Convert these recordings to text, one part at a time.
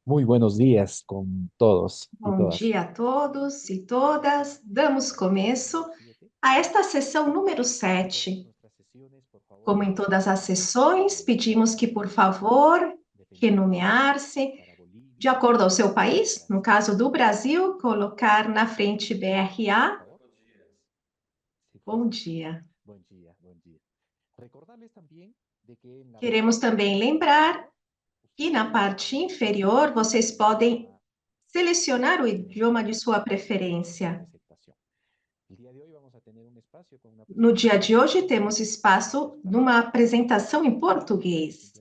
Muy buenos días con todos y Bom todas. dia a todos e todas. Damos começo a esta sessão número 7. Como em todas as sessões, pedimos que, por favor, renomear-se de acordo ao seu país, no caso do Brasil, colocar na frente BRA. Bom dia. Queremos também lembrar que na parte inferior vocês podem selecionar o idioma de sua preferência. No dia de hoje, temos espaço numa apresentação em português.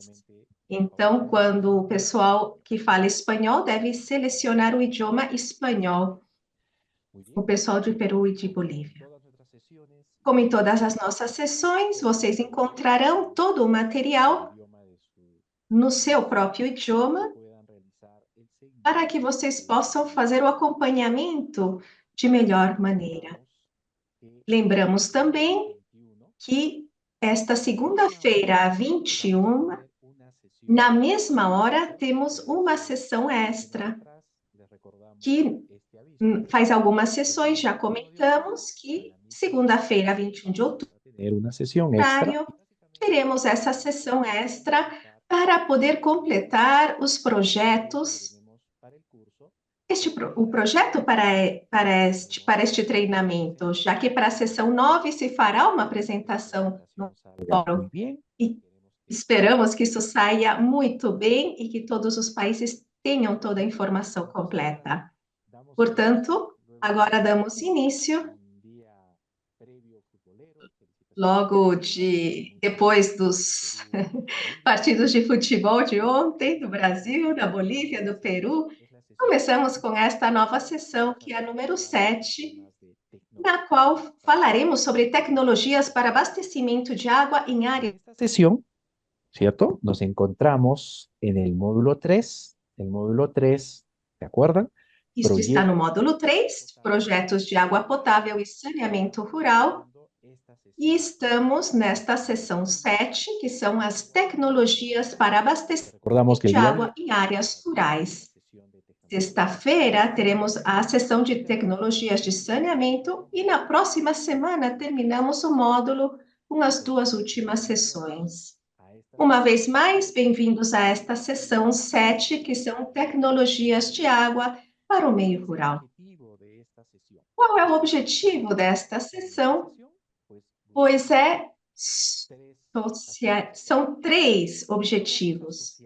Então, quando o pessoal que fala espanhol deve selecionar o idioma espanhol, o pessoal de Peru e de Bolívia. Como em todas as nossas sessões, vocês encontrarão todo o material no seu próprio idioma para que vocês possam fazer o acompanhamento de melhor maneira. Lembramos também que esta segunda-feira, 21, na mesma hora, temos uma sessão extra, que faz algumas sessões, já comentamos que segunda-feira, 21 de outubro, Tener una sesión extra. teremos essa sessão extra para poder completar os projetos. O projeto para este treinamento, já que para a sessão 9 se fará uma apresentação no fórum. Muy bien. E esperamos que isso saia muito bem e que todos os países tenham toda a informação completa. Portanto, agora damos início, depois dos partidos de futebol de ontem, do Brasil, da Bolívia, do Peru, começamos com esta nova sessão, que é a número 7, na qual falaremos sobre tecnologias para abastecimento de água em áreas. Esta sesión, ¿cierto? Nos encontramos en el módulo 3. El módulo 3, ¿se acuerdan? Isto está no módulo 3, projetos de água potável e saneamento rural. E estamos nesta seção 7, que são as tecnologias para Recordamos abastecimento que el de día de água em áreas rurais. Sexta-feira teremos a sessão de tecnologias de saneamento e na próxima semana terminamos o módulo com as duas últimas sessões. Uma vez mais, bem-vindos a esta sessão 7, que são tecnologias de água para o meio rural. Qual é o objetivo desta sessão? Pois são três objetivos.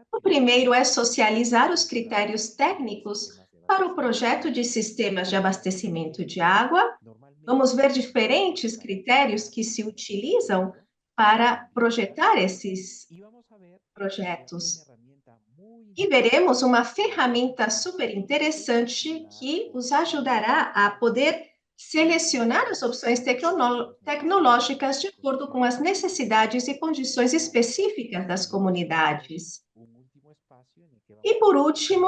O primeiro é socializar os critérios técnicos para o projeto de sistemas de abastecimento de água. Vamos ver diferentes critérios que se utilizam para projetar esses projetos. E veremos uma ferramenta super interessante que os ajudará a poder selecionar as opções tecnológicas de acordo com as necessidades e condições específicas das comunidades. E, por último,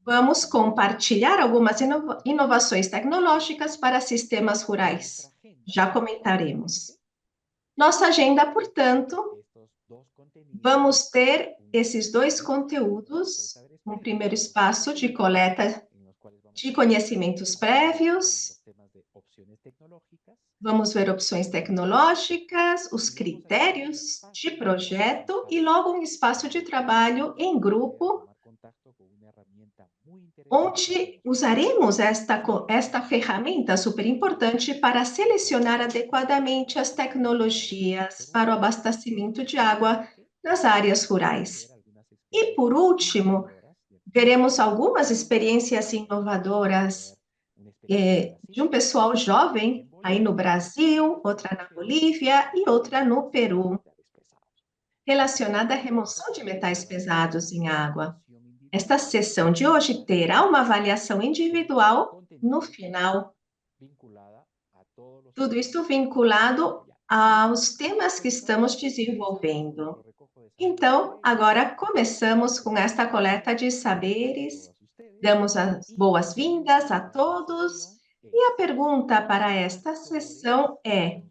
vamos compartilhar algumas inovações tecnológicas para sistemas rurais. Já comentaremos. Nossa agenda, portanto, vamos ter esses dois conteúdos, um primeiro espaço de coleta de conhecimentos prévios, vamos ver opções tecnológicas, os critérios de projeto e logo um espaço de trabalho em grupo, onde usaremos esta ferramenta super importante para selecionar adequadamente as tecnologias para o abastecimento de água nas áreas rurais. E, por último, veremos algumas experiências inovadoras de um pessoal jovem aí no Brasil, outra na Bolívia e outra no Peru, relacionada à remoção de metais pesados em água. Esta sessão de hoje terá uma avaliação individual no final. Tudo isto vinculado aos temas que estamos desenvolvendo. Então, agora começamos com esta coleta de saberes. Damos as boas-vindas a todos. E a pergunta para esta sessão é: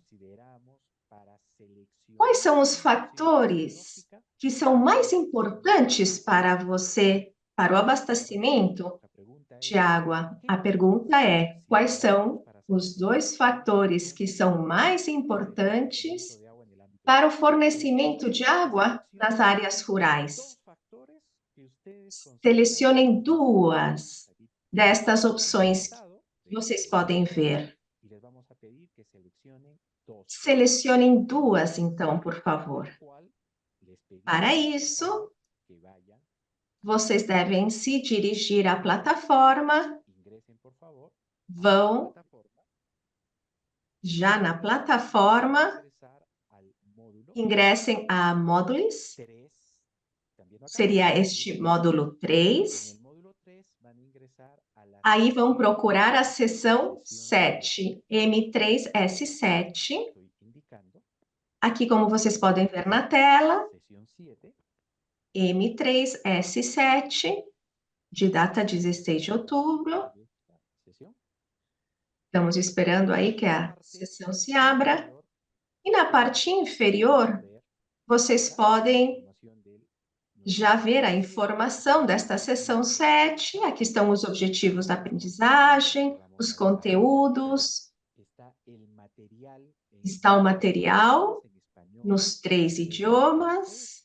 quais são os fatores que são mais importantes para você Para o abastecimento de água, a pergunta é: quais são os dois fatores que são mais importantes para o fornecimento de água nas áreas rurais? Selecionem duas destas opções que vocês podem ver. Selecionem duas, então, por favor. Para isso, vocês devem se dirigir à plataforma, vão já na plataforma, ingressem a Módulos, seria este módulo 3. Aí vão procurar a seção 7, M3S7. Aqui, como vocês podem ver na tela, M3S7, de data 16 de outubro. Estamos esperando aí que a seção se abra. E na parte inferior, vocês podem já ver a informação desta seção 7. Aqui estão os objetivos da aprendizagem, os conteúdos, está o material nos 3 idiomas.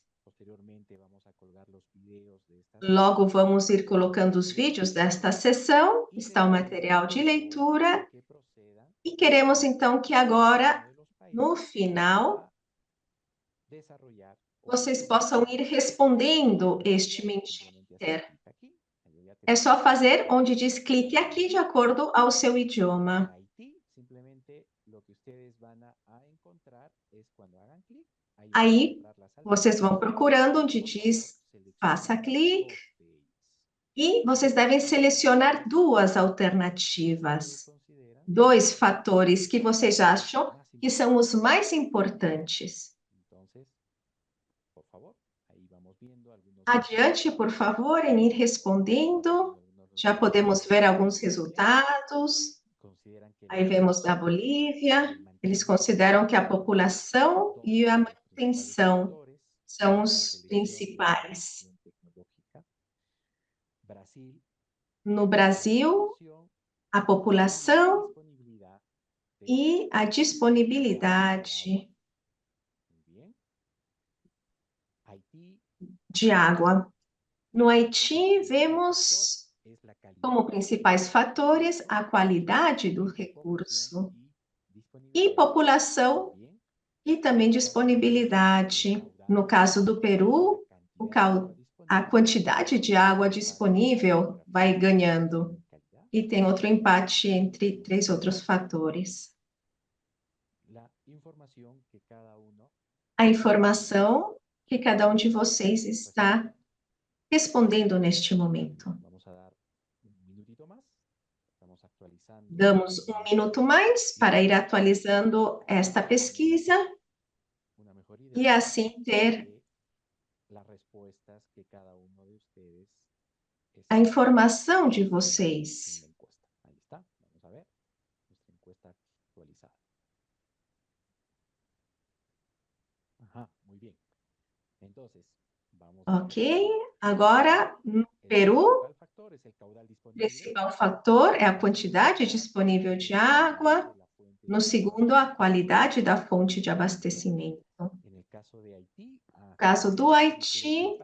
Logo vamos ir colocando os vídeos desta sessão, está o material de leitura. E queremos então que agora, no final, vocês possam ir respondendo este Mentimeter. É só fazer onde diz clique aqui de acordo ao seu idioma. Aí, vocês vão procurando onde diz faça clique e vocês devem selecionar duas alternativas, dois fatores que vocês acham que são os mais importantes. Adiante, por favor, em ir respondendo. Já podemos ver alguns resultados. Aí vemos da Bolívia. Eles consideram que a população e a manutenção são os principais. No Brasil, a população e a disponibilidade de água. No Haiti, vemos como principais fatores a qualidade do recurso e população e também disponibilidade. No caso do Peru, a quantidade de água disponível vai ganhando e tem outro empate entre 3 outros fatores. A informação que cada um de vocês está respondendo neste momento. Damos 1 minuto mais para ir atualizando esta pesquisa e assim ter a informação de vocês. Ok, agora no Peru, o principal fator é a quantidade disponível de água. No segundo, a qualidade da fonte de abastecimento. No caso do Haiti,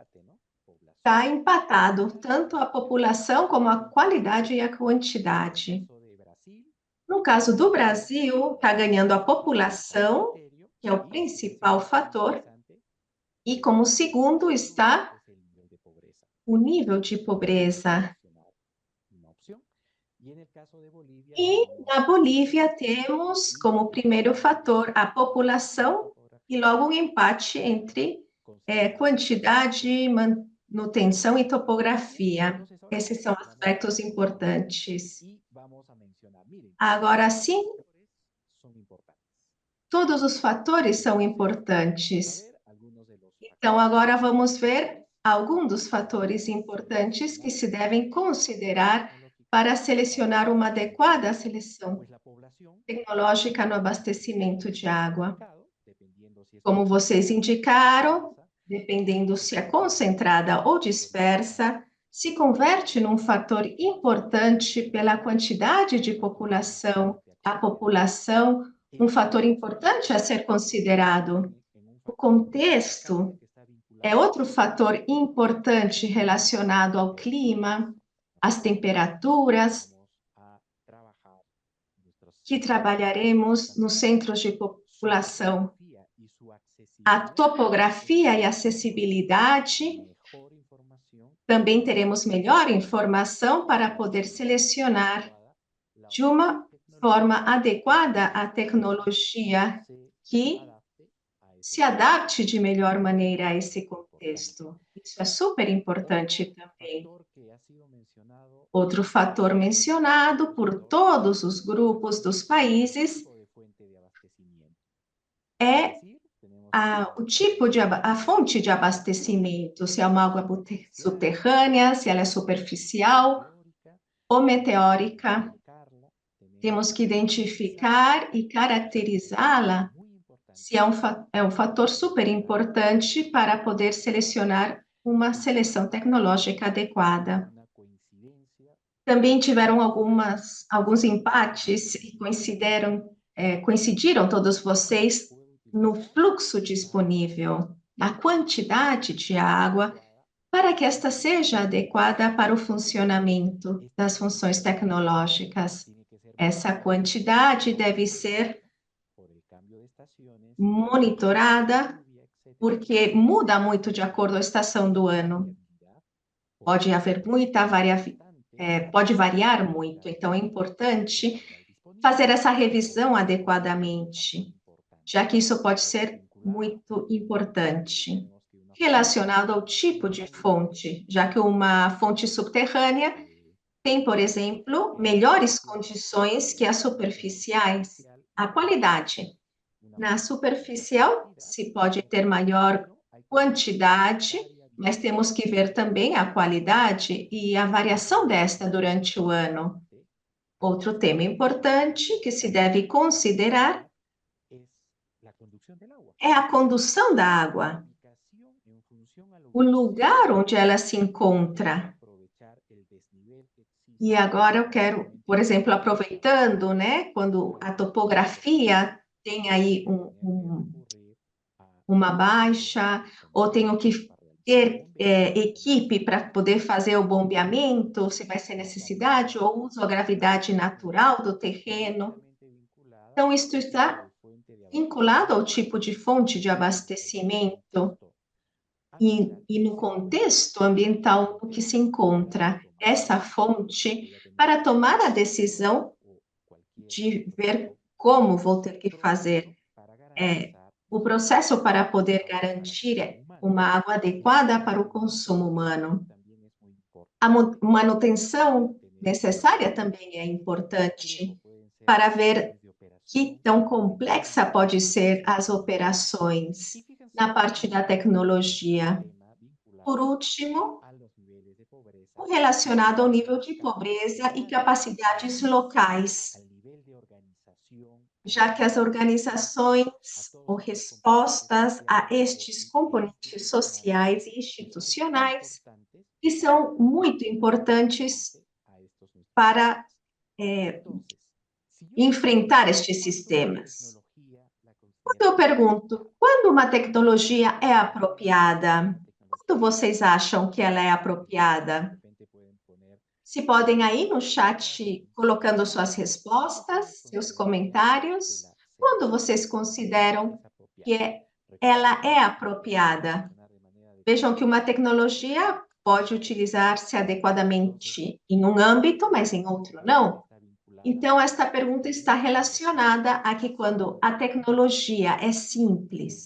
está empatado tanto a população como a qualidade e a quantidade. No caso do Brasil, está ganhando a população, que é o principal fator, e como segundo está o nível de pobreza. E na Bolívia temos como primeiro fator a população e logo um empate entre quantidade, manutenção e topografia. Esses são aspectos importantes. Agora sim, todos os fatores são importantes. Então, agora vamos ver alguns dos fatores importantes que se devem considerar para selecionar uma adequada seleção tecnológica no abastecimento de água. Como vocês indicaram, dependendo se é concentrada ou dispersa, se converte num fator importante pela quantidade de população, a população, um fator importante a ser considerado. O contexto é outro fator importante relacionado ao clima, às temperaturas, que trabalharemos nos centros de população. A topografia e acessibilidade, também teremos melhor informação para poder selecionar de uma forma adequada a tecnologia que se adapte de melhor maneira a esse contexto. Isso é super importante também. Outro fator mencionado por todos os grupos dos países é o tipo de a fonte de abastecimento, se é uma água subterrânea, se ela é superficial ou meteórica. Temos que identificar e caracterizá-la, se é um fator super importante para poder selecionar uma seleção tecnológica adequada. Também tiveram alguns empates e coincidiram todos vocês no fluxo disponível, na quantidade de água, para que esta seja adequada para o funcionamento das funções tecnológicas. Essa quantidade deve ser monitorada, porque muda muito de acordo com a estação do ano. Pode haver pode variar muito, então é importante fazer essa revisão adequadamente, já que isso pode ser muito importante. Relacionado ao tipo de fonte, já que uma fonte subterrânea tem, por exemplo, melhores condições que as superficiais. A qualidade. Na superficial, se pode ter maior quantidade, mas temos que ver também a qualidade e a variação desta durante o ano. Outro tema importante que se deve considerar é a condução da água, o lugar onde ela se encontra. E agora eu quero, por exemplo, aproveitando, né, quando a topografia tem aí uma baixa, ou tenho que ter equipe para poder fazer o bombeamento, se vai ser necessidade, ou uso a gravidade natural do terreno. Então, isso está vinculado ao tipo de fonte de abastecimento e no contexto ambiental no que se encontra essa fonte para tomar a decisão de ver como vou ter que fazer o processo para poder garantir uma água adequada para o consumo humano. A manutenção necessária também é importante para ver que tão complexa pode ser as operações na parte da tecnologia. Por último, o relacionado ao nível de pobreza e capacidades locais, já que as organizações ou respostas a estes componentes sociais e institucionais que são muito importantes para enfrentar estes sistemas. Quando eu pergunto, quando uma tecnologia é apropriada? Quando vocês acham que ela é apropriada? Se podem aí no chat colocando suas respostas, seus comentários, quando vocês consideram que ela é apropriada? Vejam que uma tecnologia pode utilizar-se adequadamente em um âmbito, mas em outro não. Então, esta pergunta está relacionada a que quando a tecnologia é simples,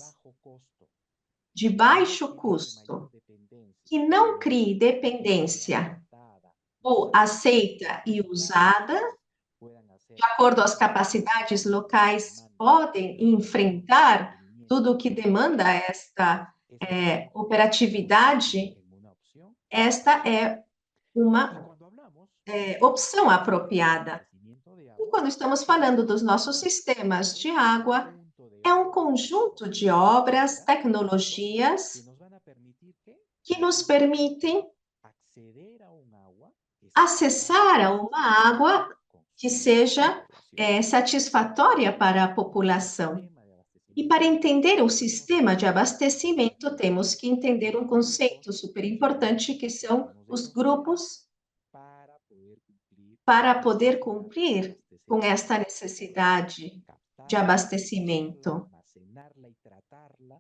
de baixo custo, que não crie dependência ou aceita e usada, de acordo às capacidades locais, podem enfrentar tudo o que demanda esta operatividade, esta é uma opção apropriada. E quando estamos falando dos nossos sistemas de água, é um conjunto de obras, tecnologias que nos permitem acessar a uma água que seja satisfatória para a população. E para entender o sistema de abastecimento, temos que entender um conceito super importante, que são os grupos, para poder cumprir com esta necessidade de abastecimento.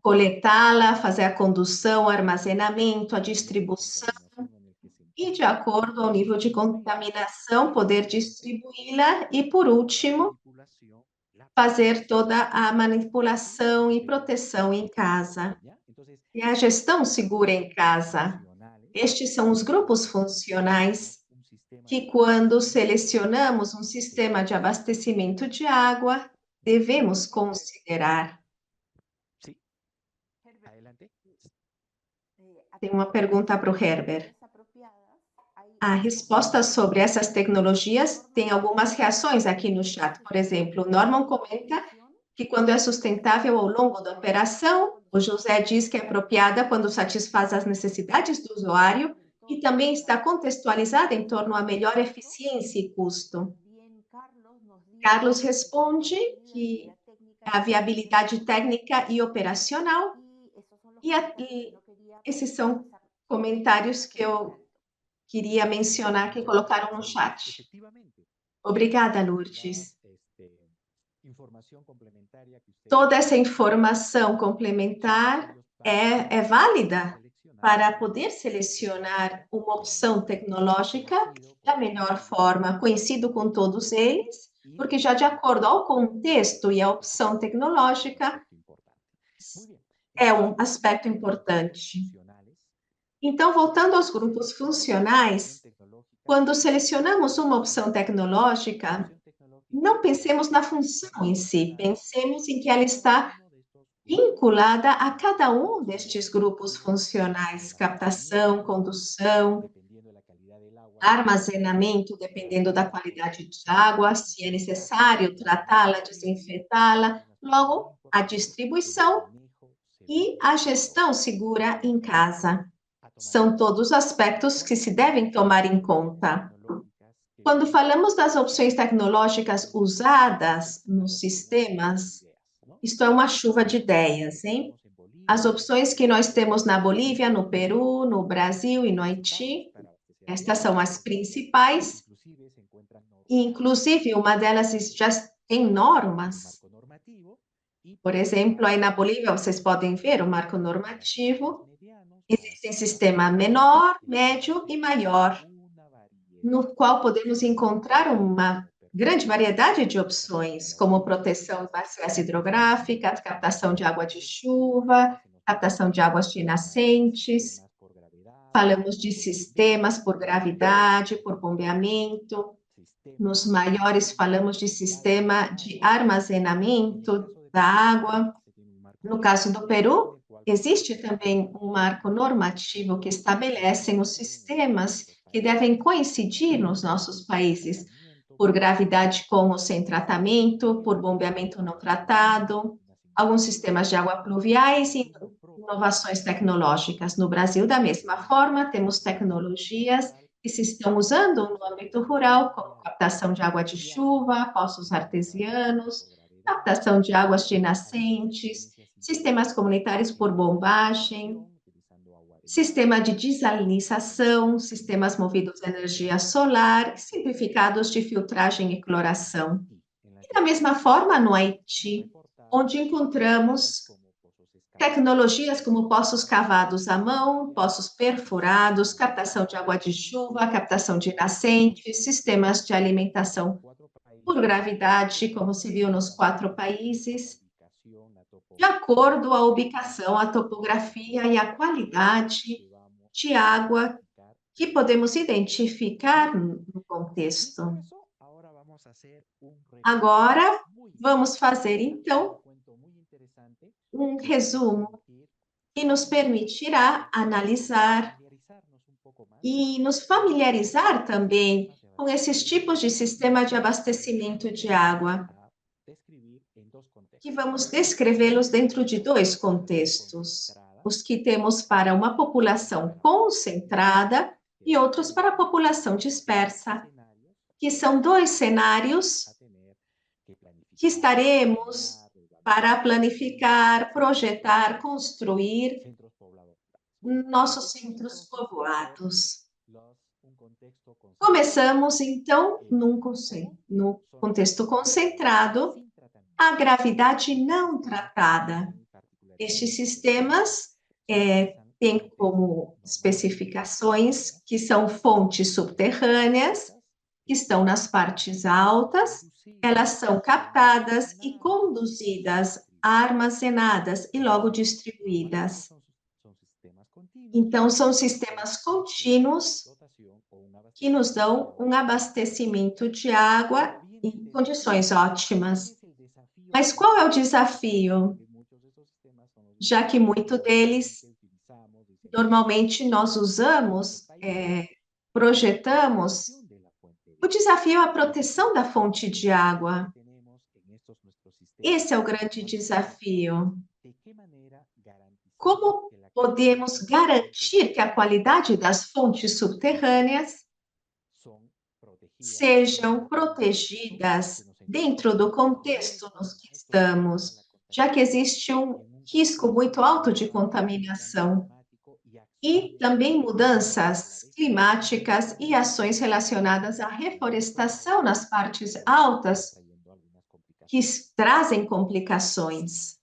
Coletá-la, fazer a condução, o armazenamento, a distribuição e, de acordo ao nível de contaminação, poder distribuí-la e, por último, fazer toda a manipulação e proteção em casa. E a gestão segura em casa. Estes são os grupos funcionais que, quando selecionamos um sistema de abastecimento de água, devemos considerar. Tem uma pergunta para o Herbert. A resposta sobre essas tecnologias tem algumas reações aqui no chat. Por exemplo, o Norman comenta que quando é sustentável ao longo da operação, o José diz que é apropriada quando satisfaz as necessidades do usuário e também está contextualizada em torno à melhor eficiência e custo. Carlos responde que a viabilidade técnica e operacional, e esses são comentários que eu queria mencionar que colocaram no chat. Obrigada, Lourdes. Toda essa informação complementar é válida para poder selecionar uma opção tecnológica da melhor forma, conhecido com todos eles, porque já de acordo ao contexto e à opção tecnológica, é um aspecto importante. Então, voltando aos grupos funcionais, quando selecionamos uma opção tecnológica, não pensemos na função em si, pensemos em que ela está vinculada a cada um destes grupos funcionais: captação, condução, armazenamento, dependendo da qualidade de água, se é necessário tratá-la, desinfetá-la, logo, a distribuição e a gestão segura em casa. São todos aspectos que se devem tomar em conta. Quando falamos das opções tecnológicas usadas nos sistemas, isto é uma chuva de ideias, hein? As opções que nós temos na Bolívia, no Peru, no Brasil e no Haiti, estas são as principais, e inclusive uma delas já tem normas. Por exemplo, aí na Bolívia vocês podem ver o marco normativo. Existem sistema menor, médio e maior, no qual podemos encontrar uma grande variedade de opções, como proteção das bacias hidrográficas, captação de água de chuva, captação de águas de nascentes. Falamos de sistemas por gravidade, por bombeamento. Nos maiores, falamos de sistema de armazenamento da água. No caso do Peru, existe também um marco normativo que estabelece os sistemas que devem coincidir nos nossos países, por gravidade com ou sem tratamento, por bombeamento não tratado, alguns sistemas de água pluviais e inovações tecnológicas. No Brasil, da mesma forma, temos tecnologias que se estão usando no âmbito rural, como captação de água de chuva, poços artesianos, captação de águas de nascentes, sistemas comunitários por bombagem, sistema de desalinização, sistemas movidos a energia solar, simplificados de filtragem e cloração. E da mesma forma, no Haiti, onde encontramos tecnologias como poços cavados à mão, poços perfurados, captação de água de chuva, captação de nascentes, sistemas de alimentação por gravidade, como se viu nos 4 países, de acordo à ubicação, a topografia e a qualidade de água que podemos identificar no contexto. Agora, vamos fazer, então, um resumo que nos permitirá analisar e nos familiarizar também com esses tipos de sistema de abastecimento de água, que vamos descrevê-los dentro de 2 contextos: os que temos para uma população concentrada e outros para a população dispersa, que são dois cenários que estaremos para planificar, projetar, construir nossos centros povoados. Começamos, então, no contexto concentrado, a gravidade não tratada. Estes sistemas têm como especificações que são fontes subterrâneas, que estão nas partes altas, elas são captadas e conduzidas, armazenadas e logo distribuídas. Então, são sistemas contínuos que nos dão um abastecimento de água em condições ótimas. Mas qual é o desafio? Já que muito deles, normalmente nós usamos, projetamos, o desafio é a proteção da fonte de água. Esse é o grande desafio. Como podemos garantir que a qualidade das fontes subterrâneas sejam protegidas dentro do contexto nos que estamos, já que existe um risco muito alto de contaminação e também mudanças climáticas e ações relacionadas à reflorestação nas partes altas que trazem complicações.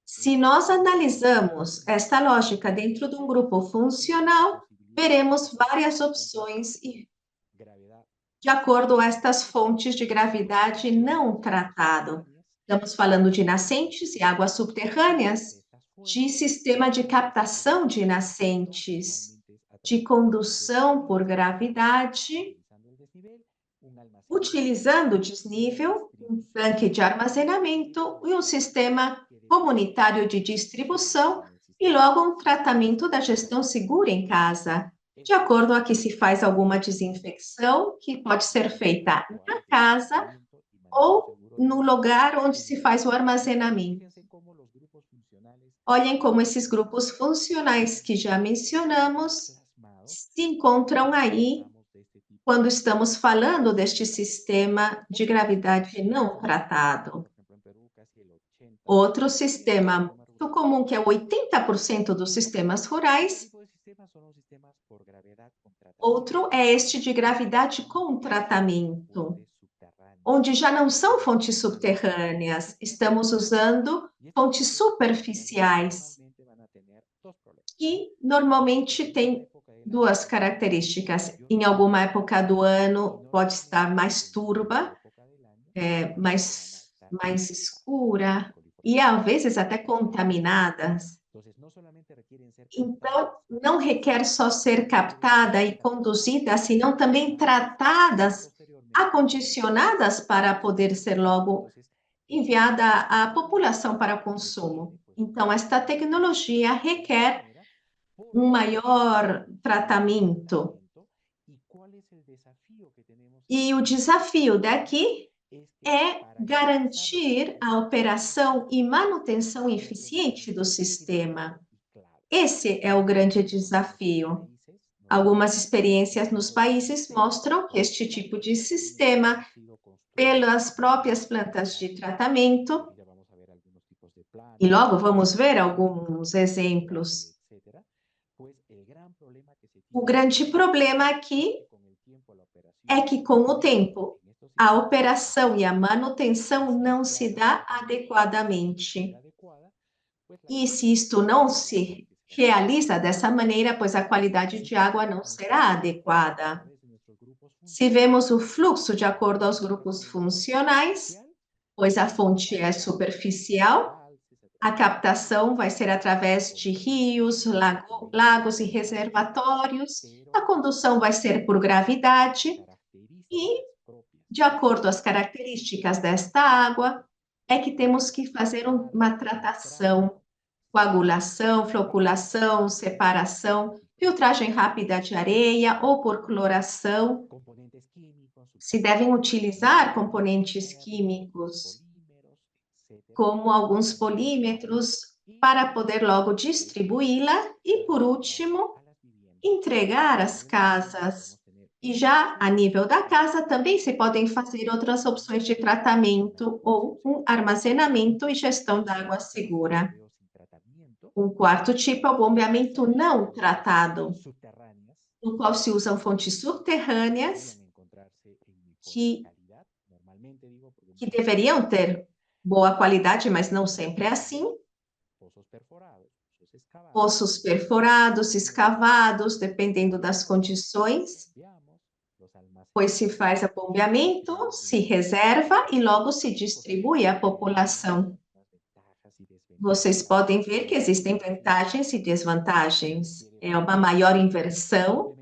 Se nós analisamos esta lógica dentro de um grupo funcional, veremos várias opções de acordo com estas fontes de gravidade não tratado. Estamos falando de nascentes e águas subterrâneas, de sistema de captação de nascentes, de condução por gravidade, utilizando o desnível, um tanque de armazenamento e um sistema comunitário de distribuição e logo um tratamento da gestão segura em casa, de acordo a que se faz alguma desinfecção, que pode ser feita na casa ou no lugar onde se faz o armazenamento. Olhem como esses grupos funcionais que já mencionamos se encontram aí quando estamos falando deste sistema de gravidade não tratado. Outro sistema muito comum, que é 80% dos sistemas rurais, outro é este de gravidade com tratamento, onde já não são fontes subterrâneas, estamos usando fontes superficiais, que normalmente têm duas características. Em alguma época do ano pode estar mais turva, mais escura e às vezes até contaminadas. Então, não requer só ser captada e conduzida, senão também tratadas, acondicionadas para poder ser logo enviada à população para consumo. Então, esta tecnologia requer um maior tratamento. E o desafio daqui é garantir a operação e manutenção eficiente do sistema. Esse é o grande desafio. Algumas experiências nos países mostram que este tipo de sistema, pelas próprias plantas de tratamento, e logo vamos ver alguns exemplos. O grande problema aqui é que, com o tempo, a operação e a manutenção não se dá adequadamente. E se isto não se realiza dessa maneira, pois a qualidade de água não será adequada. Se vemos o fluxo de acordo aos grupos funcionais, pois a fonte é superficial, a captação vai ser através de rios, lagos e reservatórios, a condução vai ser por gravidade e, de acordo às características desta água, é que temos que fazer uma tratação, coagulação, floculação, separação, filtragem rápida de areia ou por cloração. Se devem utilizar componentes químicos, como alguns polímetros, para poder logo distribuí-la. E, por último, entregar as casas. E já a nível da casa, também se podem fazer outras opções de tratamento ou um armazenamento e gestão da água segura. Um quarto tipo é o bombeamento não tratado, no qual se usam fontes subterrâneas que, que deveriam ter boa qualidade, mas não sempre é assim. Poços perfurados, escavados, dependendo das condições, pois se faz bombeamento, se reserva e logo se distribui à população. Vocês podem ver que existem vantagens e desvantagens. É uma maior inversão,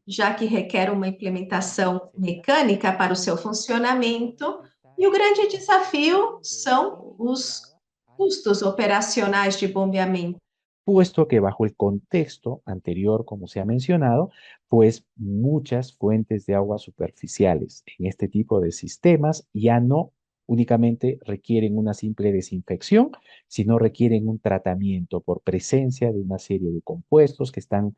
já que requer uma implementação mecânica para o seu funcionamento, e o grande desafio são os custos operacionais de bombeamento. Puesto que bajo el contexto anterior, como se ha mencionado, pues muchas fuentes de agua superficiales en este tipo de sistemas ya no únicamente requieren una simple desinfección, sino requieren un tratamiento por presencia de una serie de compuestos que están,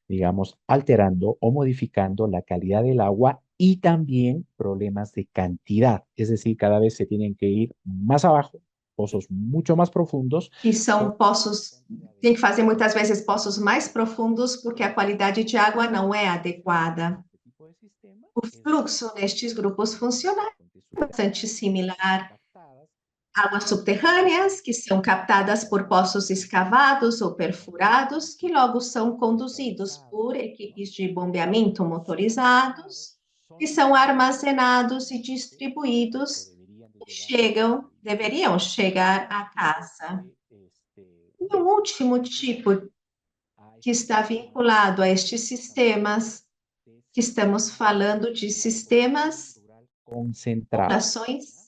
digamos, alterando o modificando la calidad del agua y también problemas de cantidad. Es decir, cada vez se tienen que ir más abajo, pozos mucho más profundos. Que são poços, tem que fazer muitas vezes poços mais profundos, porque a qualidade de água não é adequada. O fluxo nestes grupos funcionais é bastante similar. Águas subterrâneas, que são captadas por poços escavados ou perfurados, que logo são conduzidos por equipes de bombeamento motorizados, que são armazenados e distribuídos, deveriam chegar à casa. E o último tipo que está vinculado a estes sistemas, que estamos falando de sistemas, Concentrados. populações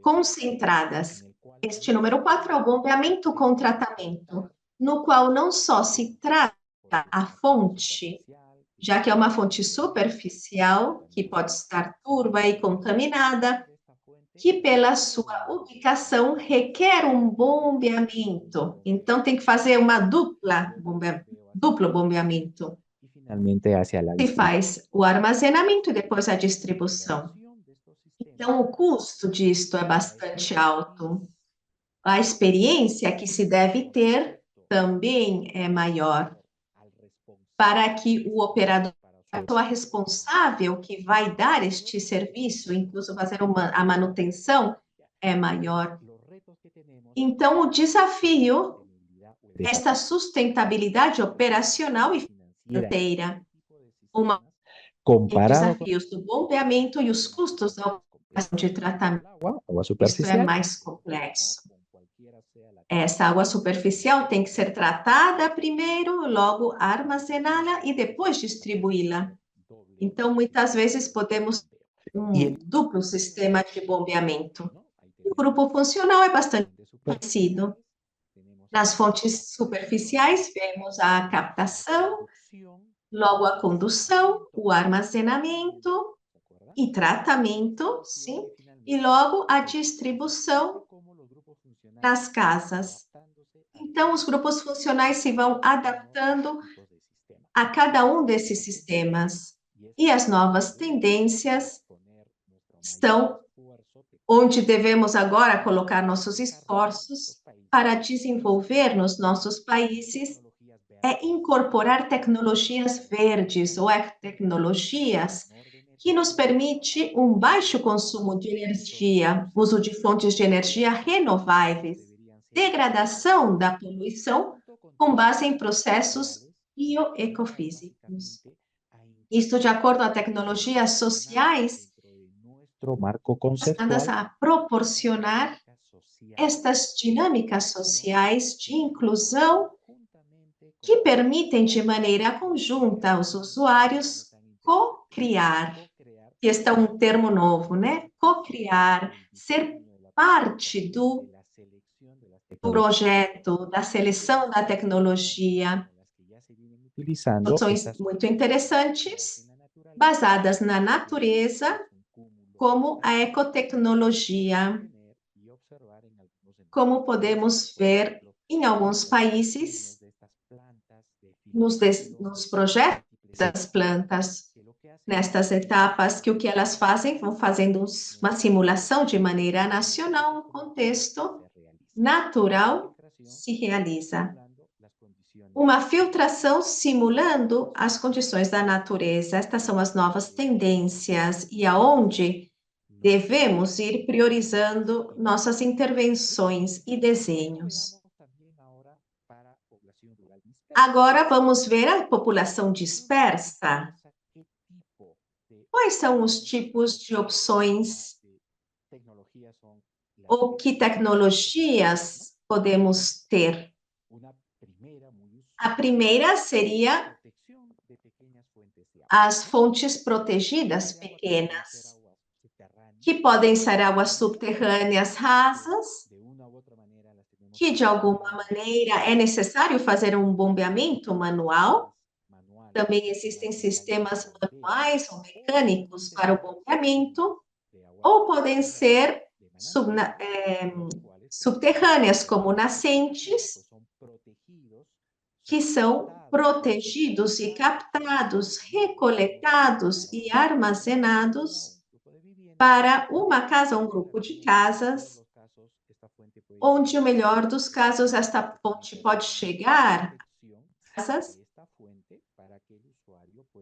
concentradas. Este número 4 é o bombeamento com tratamento, no qual não só se trata a fonte, já que é uma fonte superficial, que pode estar turva e contaminada, que pela sua ubicação requer um bombeamento. Então tem que fazer uma duplo bombeamento. Finalmente hacia la Se distribución. faz o armazenamento e depois a distribuição. Então o custo disto é bastante alto. A experiência que se deve ter também é maior, para que o operador, a pessoa responsável que vai dar este serviço, incluso fazer a manutenção, é maior. Então, o desafio é esta sustentabilidade operacional e financeira, uma dos Comparado con desafios do bombeamento e os custos da operação de tratamento. agua Isto é superficial. mais complexo. Essa água superficial tem que ser tratada primeiro, logo armazená-la e depois distribuí-la. Então, muitas vezes podemos um duplo sistema de bombeamento. O grupo funcional é bastante parecido. Nas fontes superficiais, vemos a captação, logo a condução, o armazenamento e tratamento, sim, e logo a distribuição nas casas. Então, os grupos funcionais se vão adaptando a cada um desses sistemas. E as novas tendências estão onde devemos agora colocar nossos esforços para desenvolver nos nossos países é incorporar tecnologias verdes ou tecnologias que nos permite um baixo consumo de energia, uso de fontes de energia renováveis, degradação da poluição com base em processos bioecofísicos. Isto de acordo com tecnologias sociais Marco destinadas conceptual. a proporcionar estas dinâmicas sociais de inclusão que permitem de maneira conjunta aos usuários co-criar. Este é um termo novo, né? Co-criar, ser parte do projeto, da seleção da tecnologia. Utilizando Soluções muito interessantes, basadas na natureza, como a ecotecnologia, como podemos ver em alguns países, nos projetos das plantas, nestas etapas, que o que elas fazem? Vão fazendo uma simulação de maneira nacional, um contexto natural se realiza. Uma filtração simulando as condições da natureza. Estas são as novas tendências e aonde devemos ir priorizando nossas intervenções e desenhos. Agora vamos ver a população dispersa. Quais são os tipos de opções ou que tecnologias podemos ter? A primeira seria as fontes protegidas pequenas, que podem ser águas subterrâneas rasas, que de alguma maneira é necessário fazer um bombeamento manual. Também existem sistemas manuais ou mecânicos para o bombeamento, ou podem ser subterrâneas, como nascentes, que são protegidos e captados, recoletados e armazenados para uma casa, um grupo de casas, onde, o melhor dos casos, esta fonte pode chegar às casas,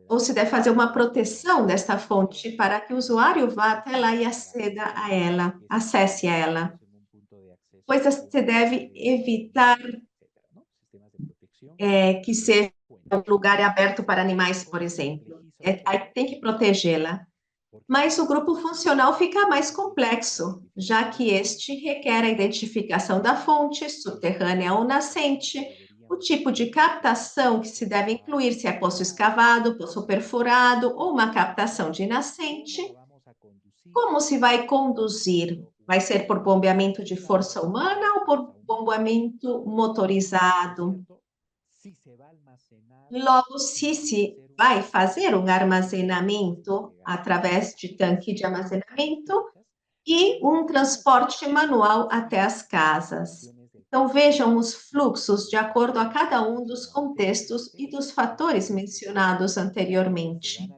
ou se deve fazer uma proteção desta fonte para que o usuário vá até lá e aceda a ela, acesse a ela. Pois se deve evitar que seja um lugar aberto para animais, por exemplo. Aí tem que protegê-la. Mas o grupo funcional fica mais complexo, já que este requer a identificação da fonte, subterrânea ou nascente, o tipo de captação que se deve incluir, se é poço escavado, poço perfurado ou uma captação de nascente. Como se vai conduzir? Vai ser por bombeamento de força humana ou por bombeamento motorizado? Logo, se vai fazer um armazenamento através de tanque de armazenamento e um transporte manual até as casas. Então, vejam os fluxos de acordo a cada um dos contextos e dos fatores mencionados anteriormente.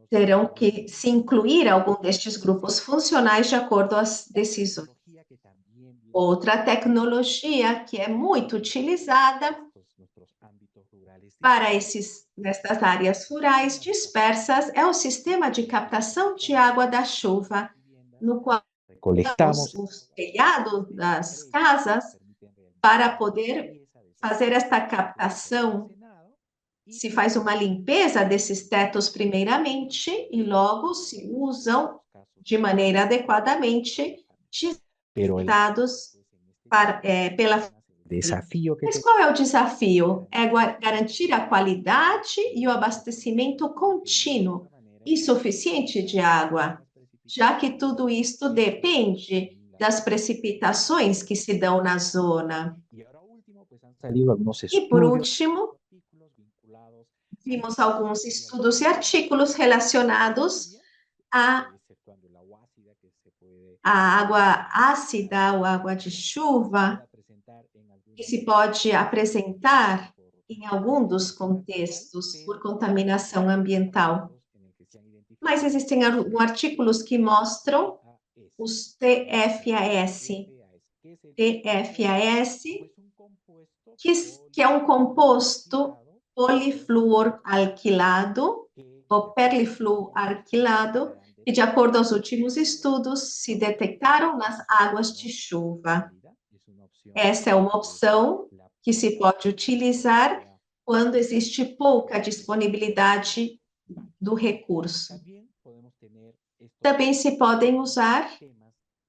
Terão que se incluir algum destes grupos funcionais de acordo às decisões. Outra tecnologia que é muito utilizada para nestas áreas rurais dispersas é o sistema de captação de água da chuva, no qual os telhados das casas para poder fazer esta captação. Se faz uma limpeza desses tetos primeiramente e logo se usam de maneira adequadamente dados pela Desafio que Mas qual é o desafio? É garantir a qualidade e o abastecimento contínuo e suficiente de água, já que tudo isto depende das precipitações que se dão na zona. E por último, vimos alguns estudos e artigos relacionados à água ácida ou água de chuva, que se pode apresentar em algum dos contextos por contaminação ambiental. Mas existem artigos que mostram os TFAS. TFAS, que é um composto polifluoralquilado, ou perfluoralquilado, que, de acordo aos últimos estudos, se detectaram nas águas de chuva. Essa é uma opção que se pode utilizar quando existe pouca disponibilidade do recurso. Também se podem usar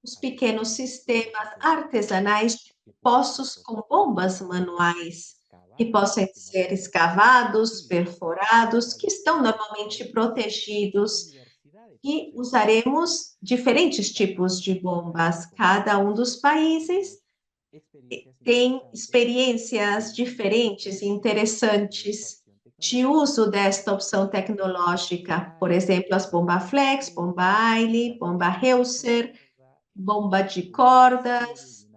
os pequenos sistemas artesanais de poços com bombas manuais, que possam ser escavados, perfurados, que estão normalmente protegidos, e usaremos diferentes tipos de bombas. Cada um dos países tem experiências diferentes e interessantes de uso desta opção tecnológica. Por exemplo, as bombas flex, bomba Aile, bomba Heuser, bomba de cordas,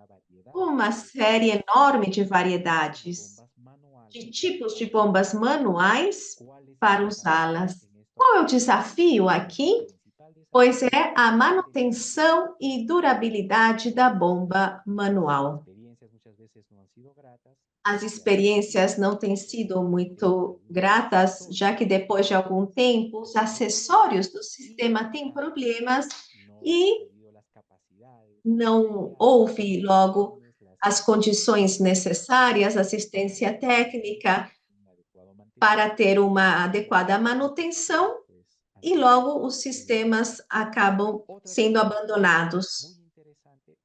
uma série enorme de variedades. de tipos de bombas manuais para usá-las. Qual é o desafio aqui? Pois é a manutenção e durabilidade da bomba manual. As experiências não têm sido muito gratas, já que depois de algum tempo os acessórios do sistema têm problemas e não houve logo as condições necessárias, assistência técnica para ter uma adequada manutenção e logo os sistemas acabam sendo abandonados.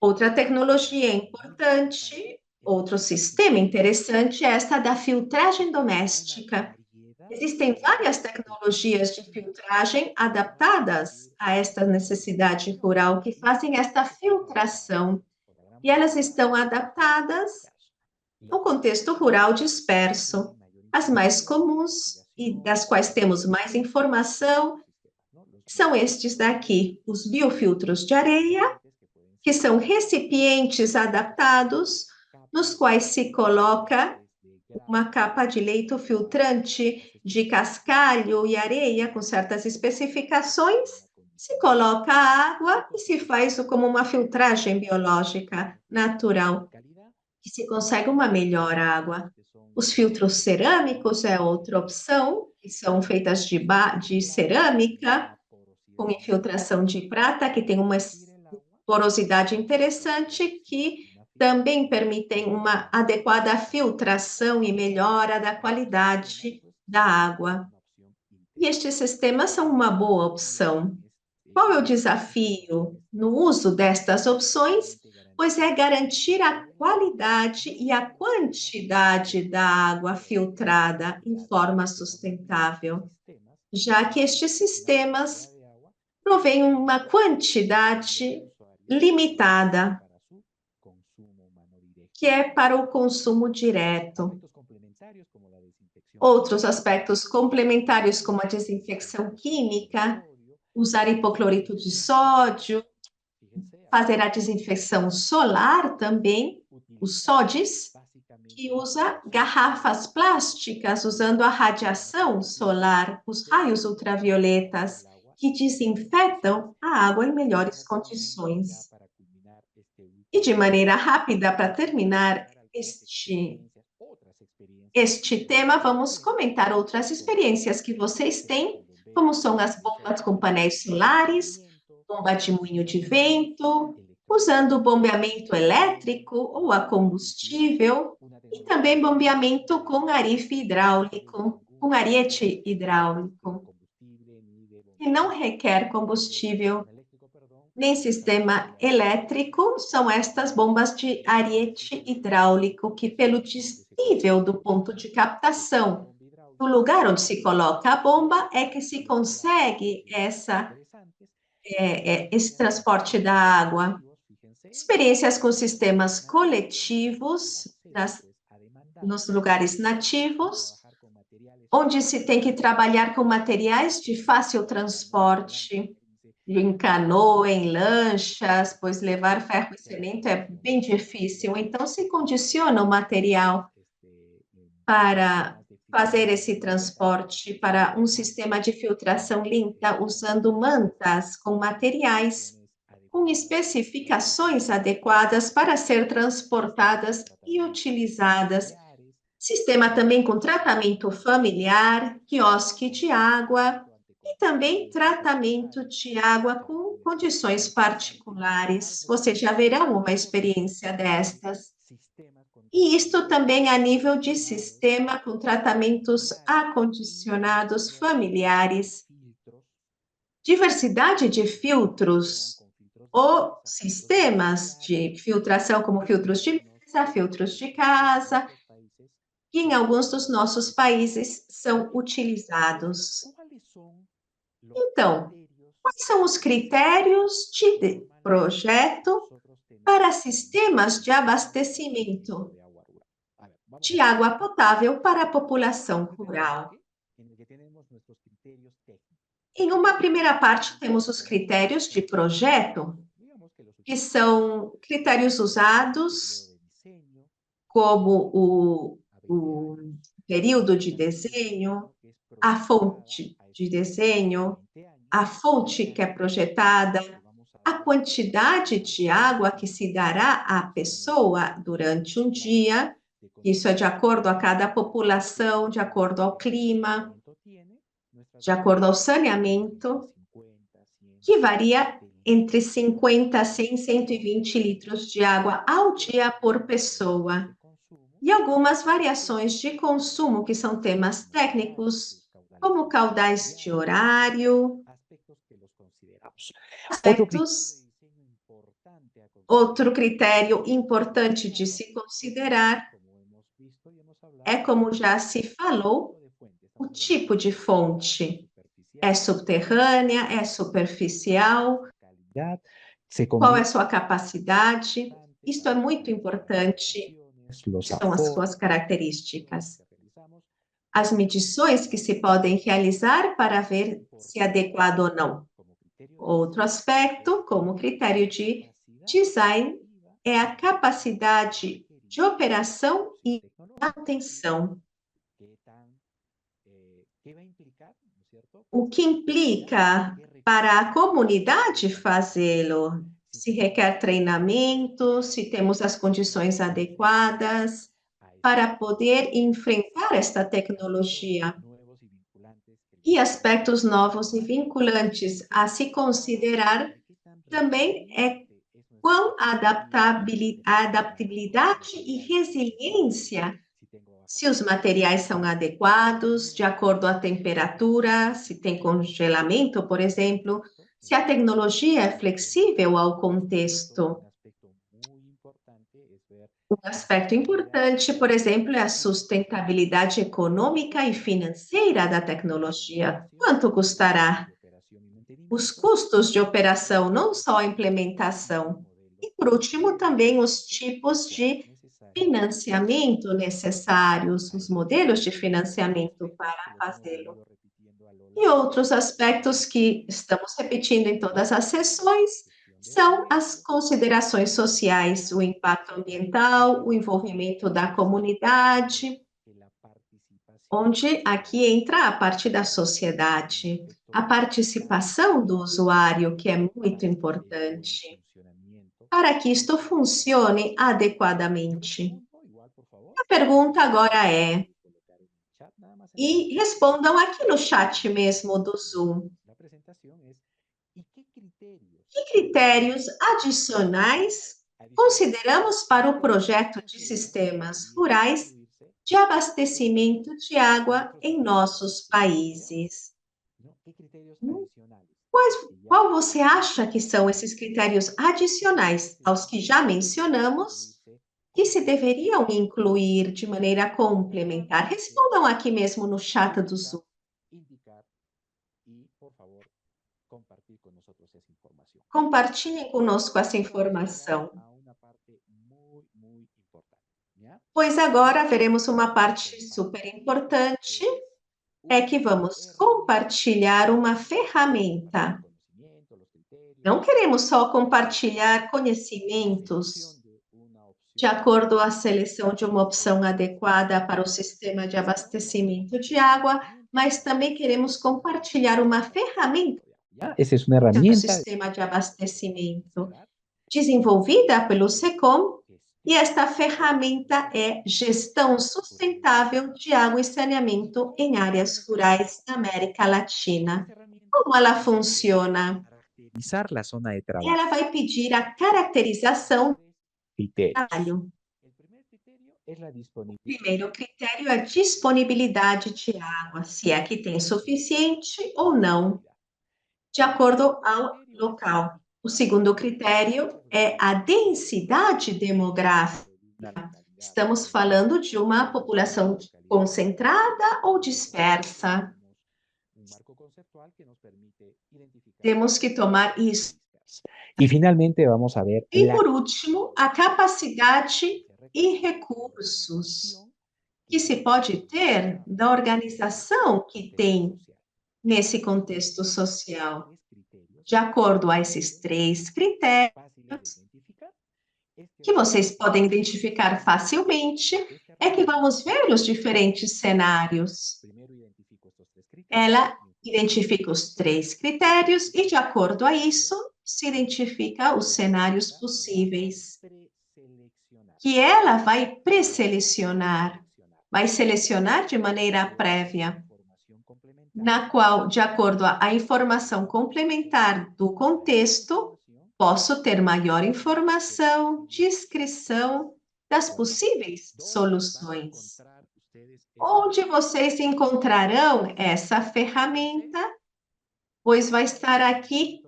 Outra tecnologia importante, outro sistema interessante é esta da filtragem doméstica. Existem várias tecnologias de filtragem adaptadas a esta necessidade rural que fazem esta filtração e elas estão adaptadas no contexto rural disperso. As mais comuns e das quais temos mais informação são estes daqui, os biofiltros de areia, que são recipientes adaptados nos quais se coloca uma capa de leito filtrante de cascalho e areia com certas especificações, se coloca água e se faz como uma filtragem biológica natural, que se consegue uma melhor água. Os filtros cerâmicos é outra opção, que são feitas de cerâmica, com infiltração de prata, que tem uma porosidade interessante, que também permitem uma adequada filtração e melhora da qualidade da água. E estes sistemas são uma boa opção. Qual é o desafio no uso destas opções? Pois é garantir a qualidade e a quantidade da água filtrada em forma sustentável, já que estes sistemas provém uma quantidade limitada, que é para o consumo direto. Outros aspectos complementares, como a desinfecção química, usar hipoclorito de sódio, fazer a desinfecção solar também, os SODIS, que usa garrafas plásticas usando a radiação solar, os raios ultravioletas, que desinfetam a água em melhores condições. E de maneira rápida, para terminar este tema, vamos comentar outras experiências que vocês têm, como são as bombas com painéis solares, bomba de moinho de vento, usando bombeamento elétrico ou a combustível, e também bombeamento com arife hidráulico, com ariete hidráulico, que não requer combustível nem sistema elétrico, são estas bombas de ariete hidráulico, que pelo desnível do ponto de captação, do lugar onde se coloca a bomba, é que se consegue esse transporte da água. Experiências com sistemas coletivos nos lugares nativos, onde se tem que trabalhar com materiais de fácil transporte, em canoa, em lanchas, pois levar ferro e cimento é bem difícil. Então, se condiciona o material para fazer esse transporte para um sistema de filtração limpa, usando mantas com materiais com especificações adequadas para ser transportadas e utilizadas. Sistema também com tratamento familiar, quiosque de água e também tratamento de água com condições particulares. Vocês já verão uma experiência destas. E isto também a nível de sistema com tratamentos acondicionados familiares. Diversidade de filtros ou sistemas de filtração, como filtros de mesa, filtros de casa, que em alguns dos nossos países são utilizados. Então, quais são os critérios de projeto para sistemas de abastecimento de água potável para a população rural? Em uma primeira parte, temos os critérios de projeto, que são critérios usados como o período de desenho, a fonte de desenho, a fonte que é projetada, a quantidade de água que se dará à pessoa durante um dia, isso é de acordo a cada população, de acordo ao clima, de acordo ao saneamento, que varia entre 50 a 100, 120 litros de água ao dia por pessoa. E algumas variações de consumo, que são temas técnicos, como caudais de horário, aspectos. Outro critério importante de se considerar é, como já se falou, o tipo de fonte. É subterrânea, é superficial, qual é a sua capacidade? Isto é muito importante, são as suas características. As medições que se podem realizar para ver se é adequado ou não. Outro aspecto, como critério de design, é a capacidade de operação e manutenção. O que implica para a comunidade fazê-lo? Se requer treinamento, se temos as condições adequadas para poder enfrentar esta tecnologia. E aspectos novos e vinculantes a se considerar também é quão a adaptabilidade e resiliência, se os materiais são adequados, de acordo à temperatura, se tem congelamento, por exemplo, se a tecnologia é flexível ao contexto. Um aspecto importante, por exemplo, é a sustentabilidade econômica e financeira da tecnologia. Quanto custará? Os custos de operação, não só a implementação. E, por último, também os tipos de financiamento necessários, os modelos de financiamento para fazê-lo. E outros aspectos que estamos repetindo em todas as sessões são as considerações sociais, o impacto ambiental, o envolvimento da comunidade, onde aqui entra a parte da sociedade, a participação do usuário, que é muito importante, para que isto funcione adequadamente. A pergunta agora é, e respondam aqui no chat mesmo do Zoom, que critérios adicionais consideramos para o projeto de sistemas rurais de abastecimento de água em nossos países? Qual você acha que são esses critérios adicionais aos que já mencionamos que se deveriam incluir de maneira complementar? Respondam aqui mesmo no chat do Zoom. Compartilhem conosco essa informação. Pois agora veremos uma parte super importante, é que vamos compartilhar uma ferramenta. Não queremos só compartilhar conhecimentos de acordo à seleção de uma opção adequada para o sistema de abastecimento de água, mas também queremos compartilhar uma ferramenta Essa é uma do herramienta sistema de abastecimento desenvolvida pelo SECOM, e esta ferramenta é Gestão Sustentável de Água e Saneamento em Áreas Rurais da América Latina. Como ela funciona? caracterizar a zona de trabalho. Ela vai pedir a caracterização do Critérios. trabalho. O primeiro critério é a disponibilidade de água, se é que tem suficiente ou não, de acordo ao local. O segundo critério é a densidade demográfica. Estamos falando de uma população concentrada ou dispersa. Temos que tomar isso. E finalmente vamos a ver E por último, a capacidade e recursos que se pode ter da organização que tem nesse contexto social. De acordo a esses três critérios, que vocês podem identificar facilmente, é que vamos ver os diferentes cenários. Ela identifica os 3 critérios e, de acordo a isso, se identifica os cenários possíveis, que ela vai pré-selecionar, vai selecionar de maneira prévia, na qual, de acordo à informação complementar do contexto, posso ter maior informação, descrição das possíveis soluções. Onde vocês encontrarão essa ferramenta? Pois vai estar aqui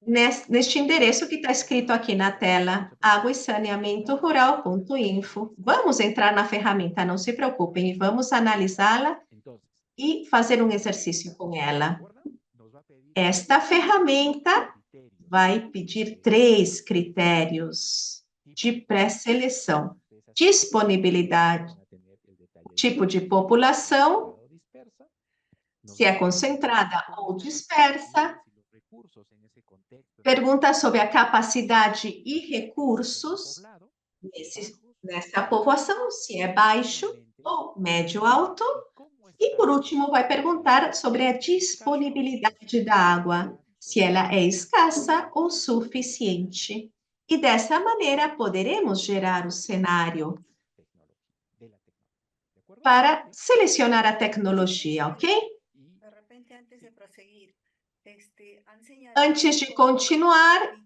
neste endereço que está escrito aqui na tela, aguaesaneamentorural.info. Vamos entrar na ferramenta, não se preocupem, e vamos analisá-la e fazer um exercício com ela. Esta ferramenta vai pedir 3 critérios de pré-seleção: disponibilidade, tipo de população, se é concentrada ou dispersa, pergunta sobre a capacidade e recursos nessa povoação, se é baixo ou médio alto, e por último vai perguntar sobre a disponibilidade da água, se ela é escassa ou suficiente. E dessa maneira poderemos gerar o cenário para selecionar a tecnologia, ok? Antes de continuar,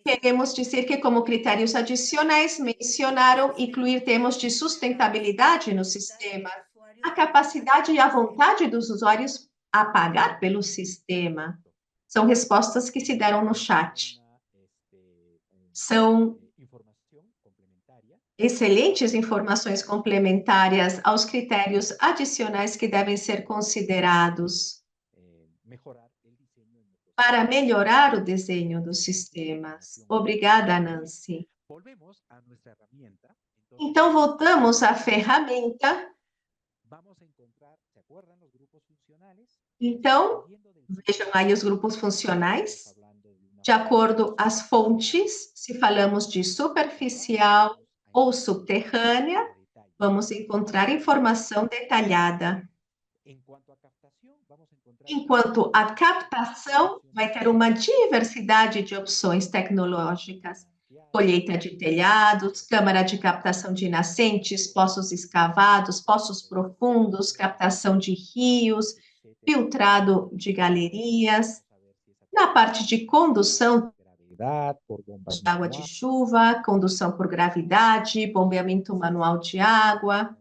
queremos dizer que, como critérios adicionais, mencionaram incluir termos de sustentabilidade no sistema, a capacidade e a vontade dos usuários a pagar pelo sistema. São respostas que se deram no chat. São excelentes informações complementares aos critérios adicionais que devem ser considerados para melhorar o desenho dos sistemas. Obrigada, Nancy. Então, voltamos à ferramenta. Então, vejam aí os grupos funcionais. De acordo às fontes, se falamos de superficial ou subterrânea, vamos encontrar informação detalhada. Enquanto a captação vai ter uma diversidade de opções tecnológicas: colheita de telhados, câmara de captação de nascentes, poços escavados, poços profundos, captação de rios, filtrado de galerias. Na parte de condução de água de chuva, condução por gravidade, bombeamento manual de água.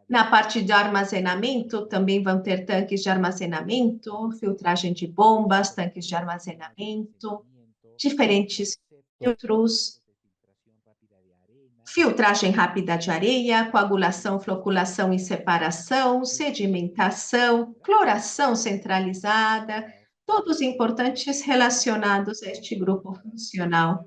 Na parte de armazenamento, também vão ter tanques de armazenamento, filtragem de bombas, tanques de armazenamento, diferentes filtros, filtragem rápida de areia, coagulação, floculação e separação, sedimentação, cloração centralizada, todos importantes relacionados a este grupo funcional.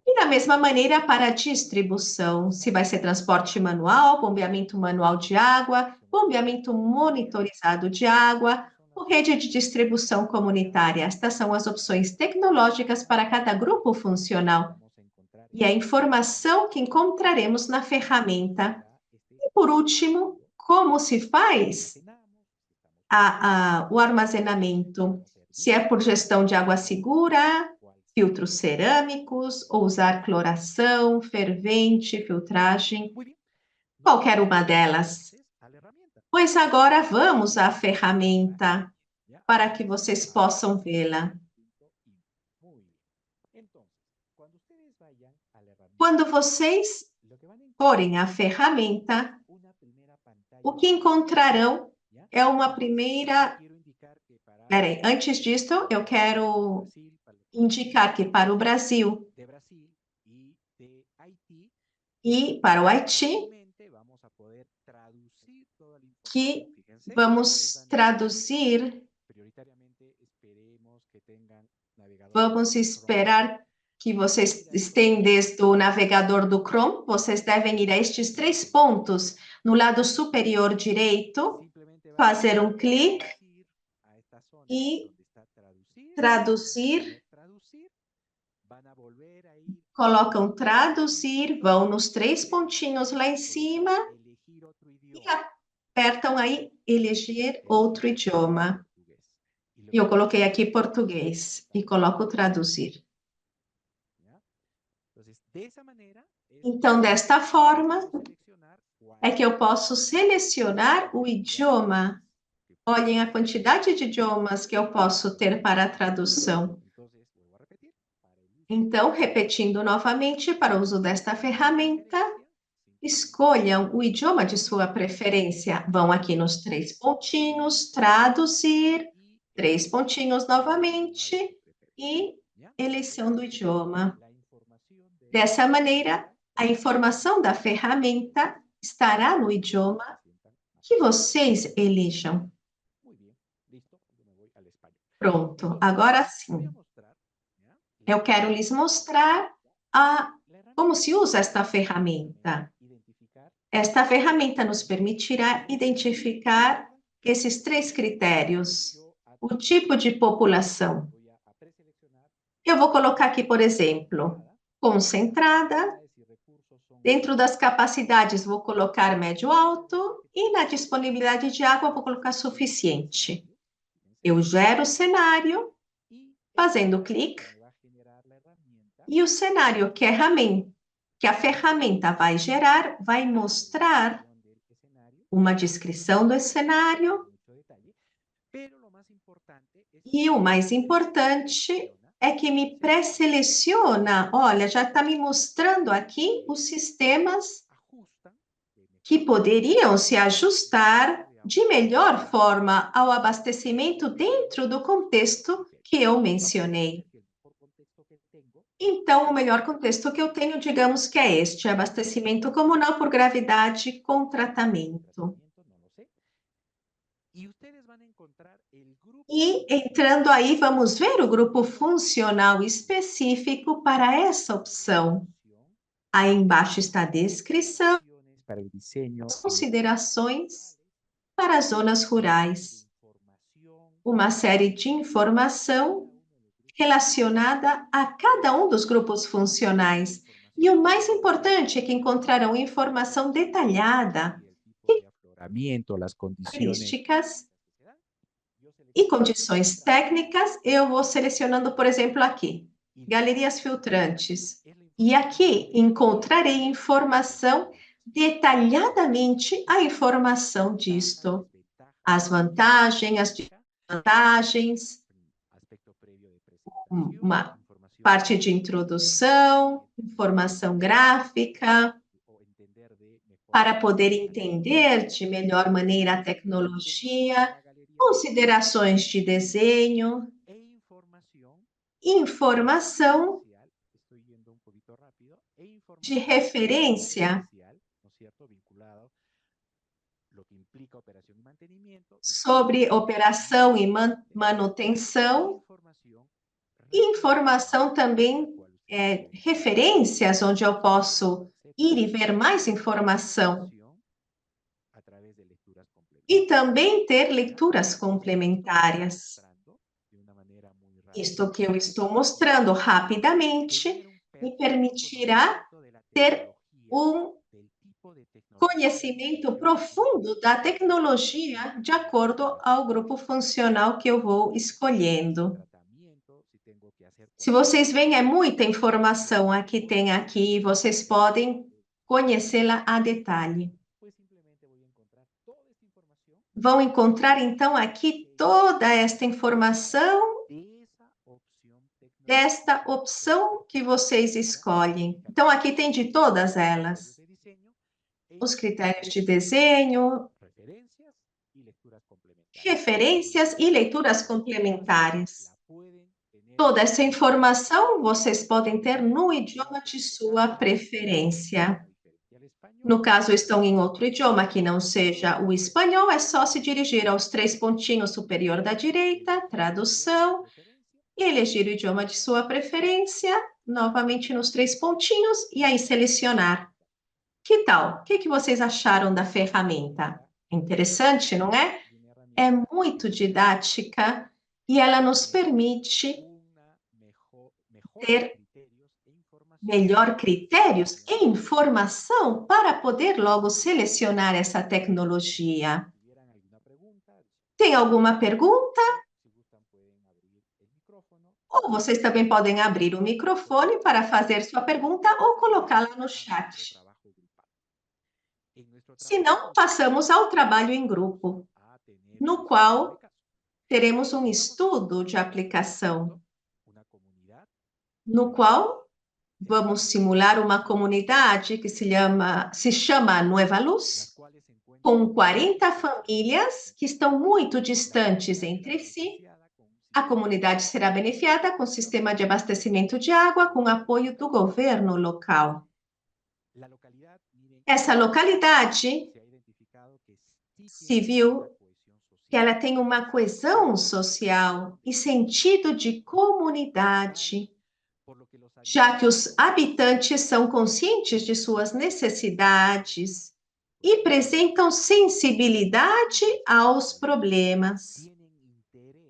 E da mesma maneira para a distribuição, se vai ser transporte manual, bombeamento manual de água, bombeamento monitorizado de água, ou rede de distribuição comunitária. Estas são as opções tecnológicas para cada grupo funcional e a informação que encontraremos na ferramenta. E por último, como se faz o armazenamento? Se é por gestão de água segura, filtros cerâmicos, ou usar cloração, fervente, filtragem, qualquer uma delas. Pois agora vamos à ferramenta para que vocês possam vê-la. Quando vocês forem à ferramenta, o que encontrarão é uma primeira... Peraí, antes disso, eu quero indicar que para o Brasil e para o Haiti, que vamos traduzir, vamos esperar que vocês estejam desde o navegador do Chrome, vocês devem ir a estes 3 pontos no lado superior direito, fazer um clique e traduzir. colocam traduzir, vão nos três pontinhos lá em cima e apertam aí eleger outro idioma. E eu coloquei aqui português e coloco traduzir. Então, desta forma, é que eu posso selecionar o idioma. Olhem a quantidade de idiomas que eu posso ter para a tradução. Então, repetindo novamente, para o uso desta ferramenta, escolham o idioma de sua preferência. Vão aqui nos três pontinhos, traduzir, três pontinhos novamente e eleição do idioma. Dessa maneira, a informação da ferramenta estará no idioma que vocês elijam. Pronto, agora sim. Eu quero lhes mostrar como se usa esta ferramenta. Esta ferramenta nos permitirá identificar esses três critérios. O tipo de população. Eu vou colocar aqui, por exemplo, concentrada. Dentro das capacidades, vou colocar médio-alto. E na disponibilidade de água, vou colocar suficiente. Eu gero o cenário, fazendo clique. E o cenário que a ferramenta vai gerar, vai mostrar uma descrição do cenário. E o mais importante é que me pré-seleciona. Olha, já está me mostrando aqui os sistemas que poderiam se ajustar de melhor forma ao abastecimento dentro do contexto que eu mencionei. Então, o melhor contexto que eu tenho, digamos que é este, abastecimento comunal por gravidade com tratamento. E entrando aí, vamos ver o grupo funcional específico para essa opção. Aí embaixo está a descrição, as considerações para as zonas rurais. Uma série de informação relacionada a cada um dos grupos funcionais. E o mais importante é que encontrarão informação detalhada, características e condições técnicas. Eu vou selecionando, por exemplo, aqui, galerias filtrantes. E aqui encontrarei informação detalhadamente a informação disto. As vantagens, as desvantagens, uma parte de introdução, informação gráfica, para poder entender de melhor maneira a tecnologia, considerações de desenho, informação de referência sobre operação e manutenção, e informação também, referências onde eu posso ir e ver mais informação. E também ter leituras complementares. Isto que eu estou mostrando rapidamente me permitirá ter um conhecimento profundo da tecnologia de acordo ao grupo funcional que eu vou escolhendo. Se vocês veem, é muita informação a que tem aqui, vocês podem conhecê-la a detalhe. Vão encontrar, então, aqui toda esta informação desta opção que vocês escolhem. Então, aqui tem de todas elas. Os critérios de desenho, referências e leituras complementares. Toda essa informação vocês podem ter no idioma de sua preferência. No caso, estão em outro idioma que não seja o espanhol, é só se dirigir aos três pontinhos superior da direita, tradução, e eleger o idioma de sua preferência, novamente nos três pontinhos, e aí selecionar. Que tal? O que vocês acharam da ferramenta? Interessante, não é? É muito didática e ela nos permite ter melhor critérios e informação para poder logo selecionar essa tecnologia. Tem alguma pergunta? Ou vocês também podem abrir o microfone para fazer sua pergunta ou colocá-la no chat. Se não, passamos ao trabalho em grupo, no qual teremos um estudo de aplicação, no qual vamos simular uma comunidade que se chama Nueva Luz, com 40 famílias que estão muito distantes entre si. A comunidade será beneficiada com sistema de abastecimento de água com apoio do governo local. Essa localidade se viu que ela tem uma coesão social e sentido de comunidade, já que os habitantes são conscientes de suas necessidades e apresentam sensibilidade aos problemas.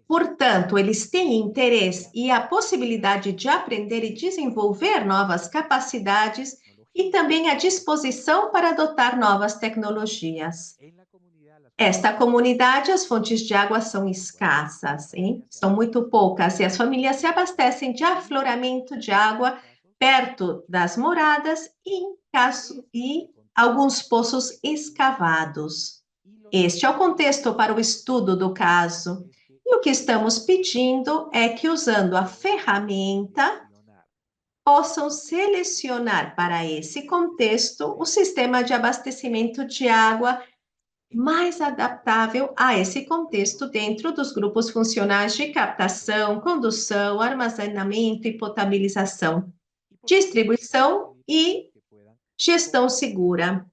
Portanto, eles têm interesse e a possibilidade de aprender e desenvolver novas capacidades e também a disposição para adotar novas tecnologias. Esta comunidade, as fontes de água são escassas, hein? São muito poucas, e as famílias se abastecem de afloramento de água perto das moradas e alguns poços escavados. Este é o contexto para o estudo do caso. E o que estamos pedindo é que, usando a ferramenta, possam selecionar para esse contexto o sistema de abastecimento de água mais adaptável a esse contexto dentro dos grupos funcionais de captação, condução, armazenamento e potabilização, distribuição e gestão segura.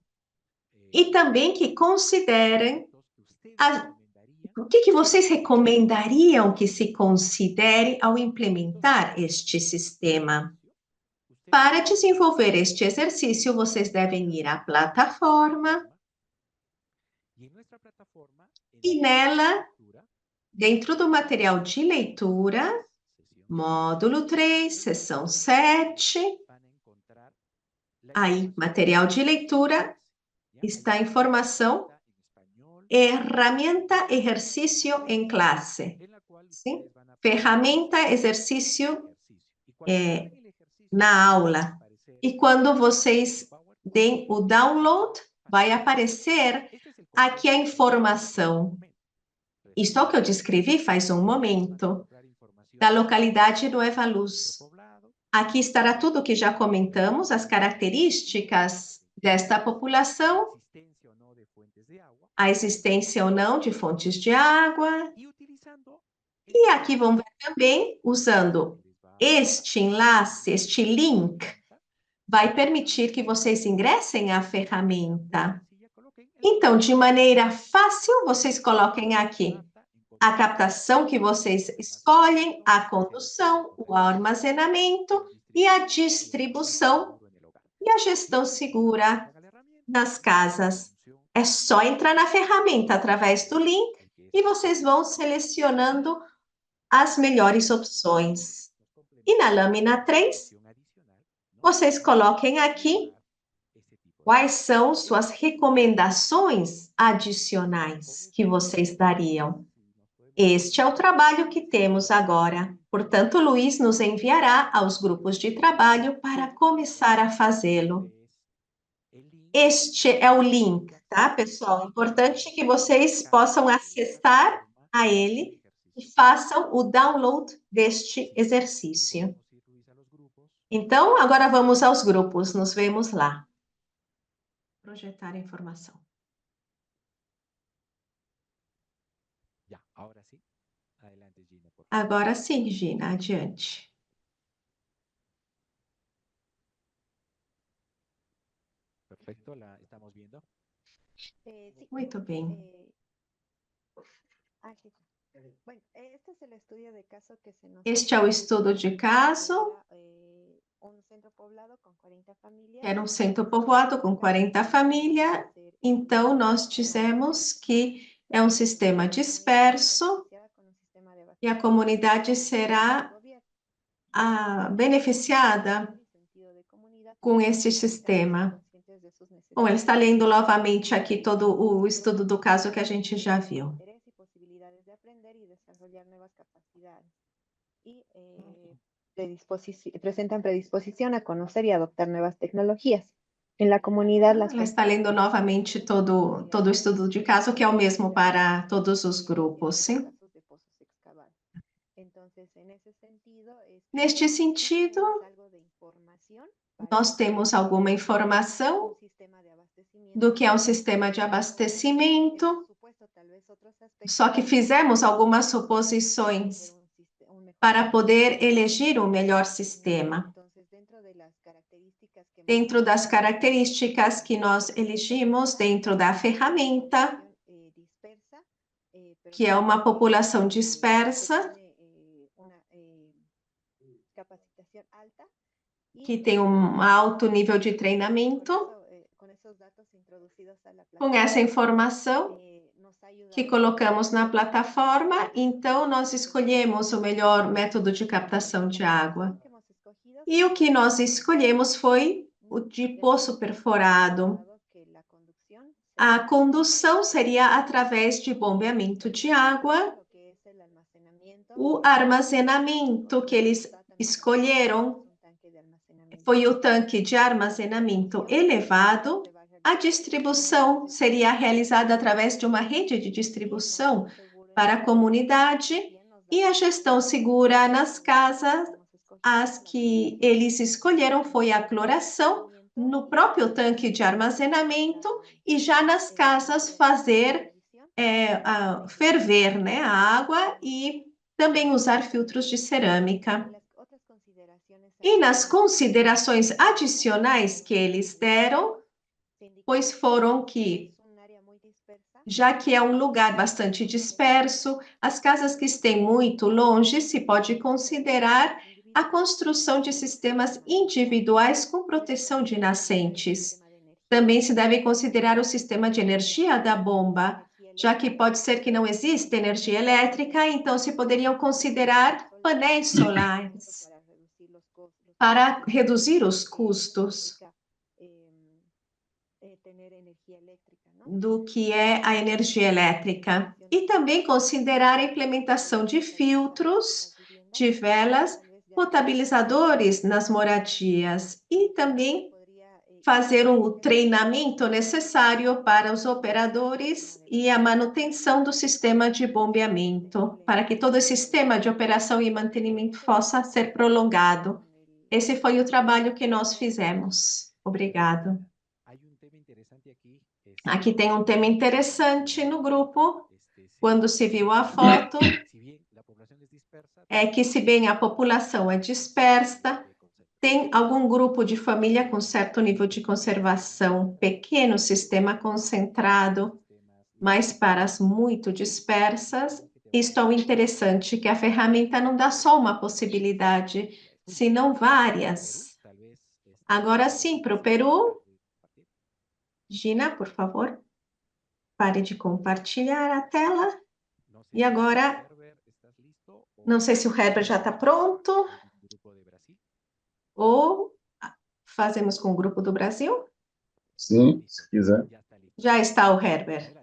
E também que considerem o que vocês recomendariam que se considere ao implementar este sistema. Para desenvolver este exercício, vocês devem ir à plataforma e nela, dentro do material de leitura, módulo 3, seção 7, aí, material de leitura, está a informação, ferramenta exercício em classe. Sim? Ferramenta exercício na aula. E quando vocês deem o download, vai aparecer aqui a informação. Isto é o que eu descrevi faz um momento, da localidade Nueva Luz. Aqui estará tudo o que já comentamos, as características desta população, a existência ou não de fontes de água. E aqui vão ver também, usando este enlace, este link, vai permitir que vocês ingressem à ferramenta. Então, de maneira fácil, vocês coloquem aqui a captação que vocês escolhem, a condução, o armazenamento e a distribuição e a gestão segura nas casas. É só entrar na ferramenta através do link e vocês vão selecionando as melhores opções. E na lâmina 3, vocês coloquem aqui quais são suas recomendações adicionais que vocês dariam. Este é o trabalho que temos agora. Portanto, Luiz nos enviará aos grupos de trabalho para começar a fazê-lo. Este é o link, tá, pessoal? Importante que vocês possam acessar a ele e façam o download deste exercício. Então, agora vamos aos grupos. Nos vemos lá. Projetar a informação. Agora sim, Gina, adiante. Perfecto, la estamos viendo. Muito bem. Este é o estudo de caso. Era um centro povoado com 40 famílias. Então, nós dizemos que é um sistema disperso e a comunidade será beneficiada com este sistema? Bom, ele está lendo novamente aqui todo o estudo do caso que a gente já viu. Presentan predisposición a conocer y adoptar nuevas tecnologías. En la comunidad, Ela está lendo novamente todo o estudo de caso, que é o mesmo para todos os grupos, sim? Neste sentido, nós temos alguma informação do que é um sistema de abastecimento, só que fizemos algumas suposições para poder elegir o melhor sistema. Dentro das características que nós elegimos dentro da ferramenta, que é uma população dispersa, que tem um alto nível de treinamento. Com essa informação que colocamos na plataforma, então nós escolhemos o melhor método de captação de água. E o que nós escolhemos foi o de poço perforado. A condução seria através de bombeamento de água. O armazenamento que eles escolheram foi o tanque de armazenamento elevado. A distribuição seria realizada através de uma rede de distribuição para a comunidade e a gestão segura nas casas. As que eles escolheram foi a cloração no próprio tanque de armazenamento e já nas casas fazer ferver, né, a água e também usar filtros de cerâmica. E nas considerações adicionais que eles deram, pois foram que, já que é um lugar bastante disperso, as casas que estão muito longe, se pode considerar a construção de sistemas individuais com proteção de nascentes. Também se deve considerar o sistema de energia da bomba, já que pode ser que não exista energia elétrica, então se poderiam considerar painéis solares para reduzir os custos do que é a energia elétrica. E também considerar a implementação de filtros, de velas, potabilizadores nas moradias e também fazer o treinamento necessário para os operadores e a manutenção do sistema de bombeamento, para que todo esse sistema de operação e mantenimento possa ser prolongado. Esse foi o trabalho que nós fizemos. Obrigado. Aqui tem um tema interessante no grupo, quando se viu a foto, é que se bem a população é dispersa, tem algum grupo de família com certo nível de conservação, pequeno sistema concentrado, mas para as muito dispersas, isto é o interessante, que a ferramenta não dá só uma possibilidade, senão várias. Agora sim, para o Peru, Gina, por favor, pare de compartilhar a tela. E agora, não sei se o Herbert já está pronto, ou fazemos com o grupo do Brasil? Sim, se quiser. Já está o Herbert.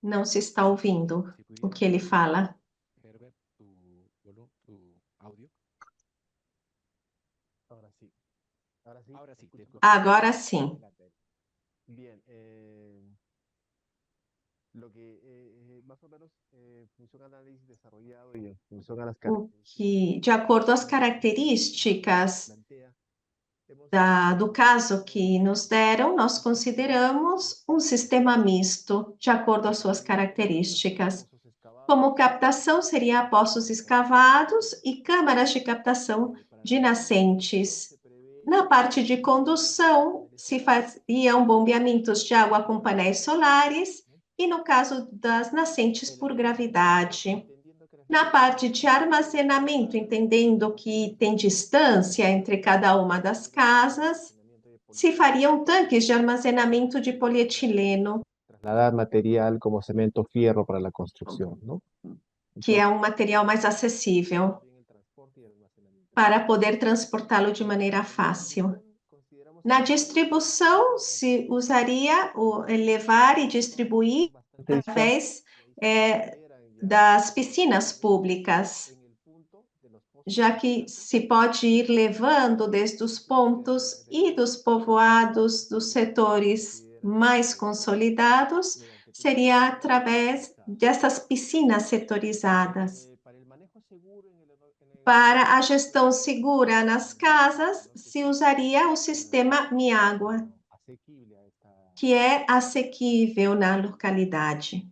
Não se está ouvindo o que ele fala. Agora sim. O que, de acordo às características do caso que nos deram, nós consideramos um sistema misto, de acordo às suas características. Como captação, seria poços escavados e câmaras de captação de nascentes. Na parte de condução, se faziam bombeamentos de água com painéis solares e, no caso das nascentes, por gravidade. Na parte de armazenamento, entendendo que tem distância entre cada uma das casas, se fariam tanques de armazenamento de polietileno trasladar material como cemento, fierro para la construcción, ¿no? que é um material mais acessível, para poder transportá-lo de maneira fácil. Na distribuição, se usaria o levar e distribuir através das piscinas públicas, já que se pode ir levando desde os pontos e dos povoados dos setores mais consolidados, seria através dessas piscinas setorizadas. Para a gestão segura nas casas, se usaria o sistema Miágua, que é assequível na localidade.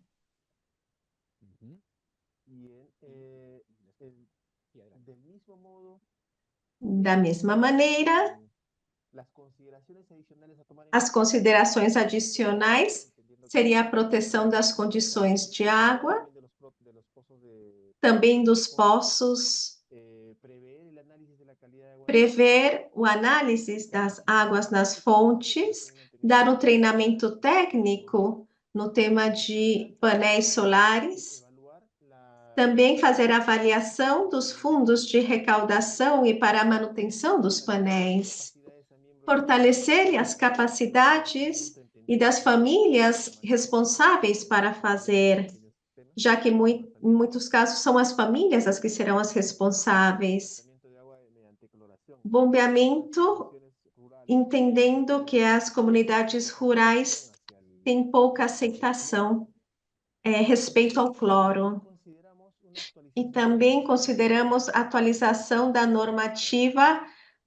Da mesma maneira, as considerações adicionais seria a proteção das condições de água, também dos poços, prever o análise das águas nas fontes, dar um treinamento técnico no tema de painéis solares, também fazer avaliação dos fundos de recaudação e para a manutenção dos painéis, fortalecer as capacidades e das famílias responsáveis para fazer, já que em muitos casos são as famílias as que serão as responsáveis. Bombeamento, entendendo que as comunidades rurais têm pouca aceitação, respeito ao cloro. E também consideramos a atualização da normativa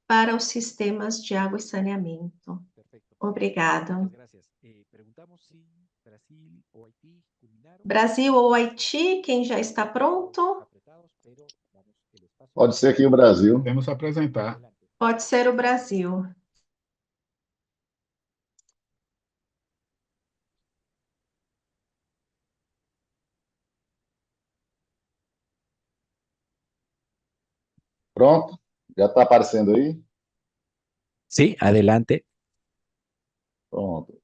para os sistemas de água e saneamento. Obrigado. Brasil ou Haiti, quem já está pronto? Pode ser aqui o Brasil. Podemos apresentar. Pode ser o Brasil. Pronto? Já está aparecendo aí? Sí, adelante. Pronto.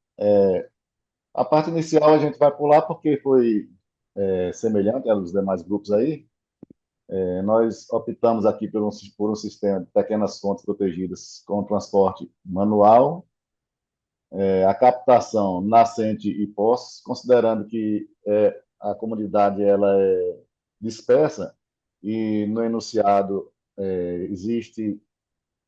A parte inicial a gente vai pular porque foi semelhante aos demais grupos aí. Nós optamos aqui por um sistema de pequenas fontes protegidas com transporte manual, a captação nascente e poços, considerando que a comunidade ela é dispersa e no enunciado existe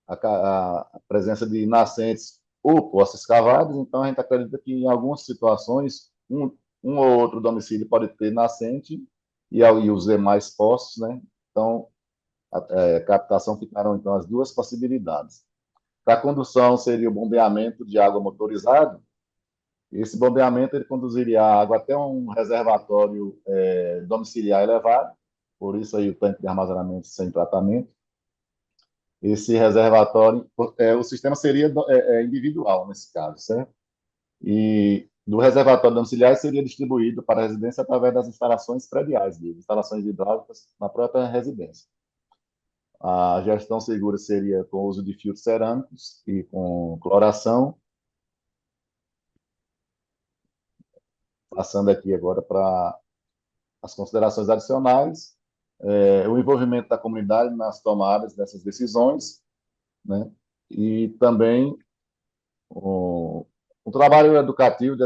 a presença de nascentes ou poços cavados, então a gente acredita que em algumas situações um ou outro domicílio pode ter nascente e os demais poços, né? Então, a captação ficaram então as duas possibilidades. Para a condução seria o bombeamento de água motorizado. Esse bombeamento ele conduziria a água até um reservatório domiciliar elevado, por isso aí o tanque de armazenamento sem tratamento. Esse reservatório, o sistema seria individual nesse caso, certo? E do reservatório domiciliar seria distribuído para a residência através das instalações prediais, instalações hidráulicas na própria residência. A gestão segura seria com o uso de filtros cerâmicos e com cloração. Passando aqui agora para as considerações adicionais, o envolvimento da comunidade nas tomadas dessas decisões, né? E também um trabalho educativo de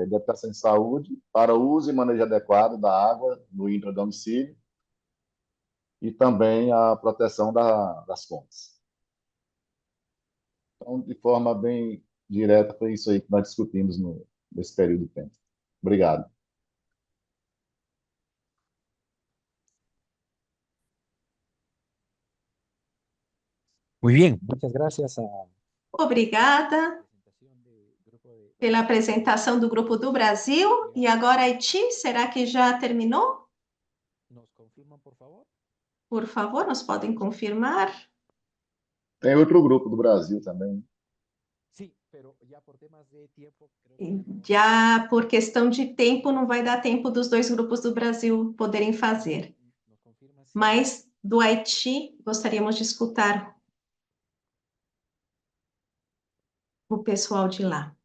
educação em saúde para o uso e manejo adequado da água no intradomicílio e também a proteção das fontes. Então, de forma bem direta, foi isso aí que nós discutimos nesse período de tempo. Obrigado. Muy bien, muchas gracias Obrigada pela apresentação do Grupo do Brasil. E agora Haiti, será que já terminou? Por favor, nos podem confirmar? Tem outro grupo do Brasil também. Já por questão de tempo, não vai dar tempo dos dois grupos do Brasil poderem fazer. Mas do Haiti, gostaríamos de escutar o pessoal de lá.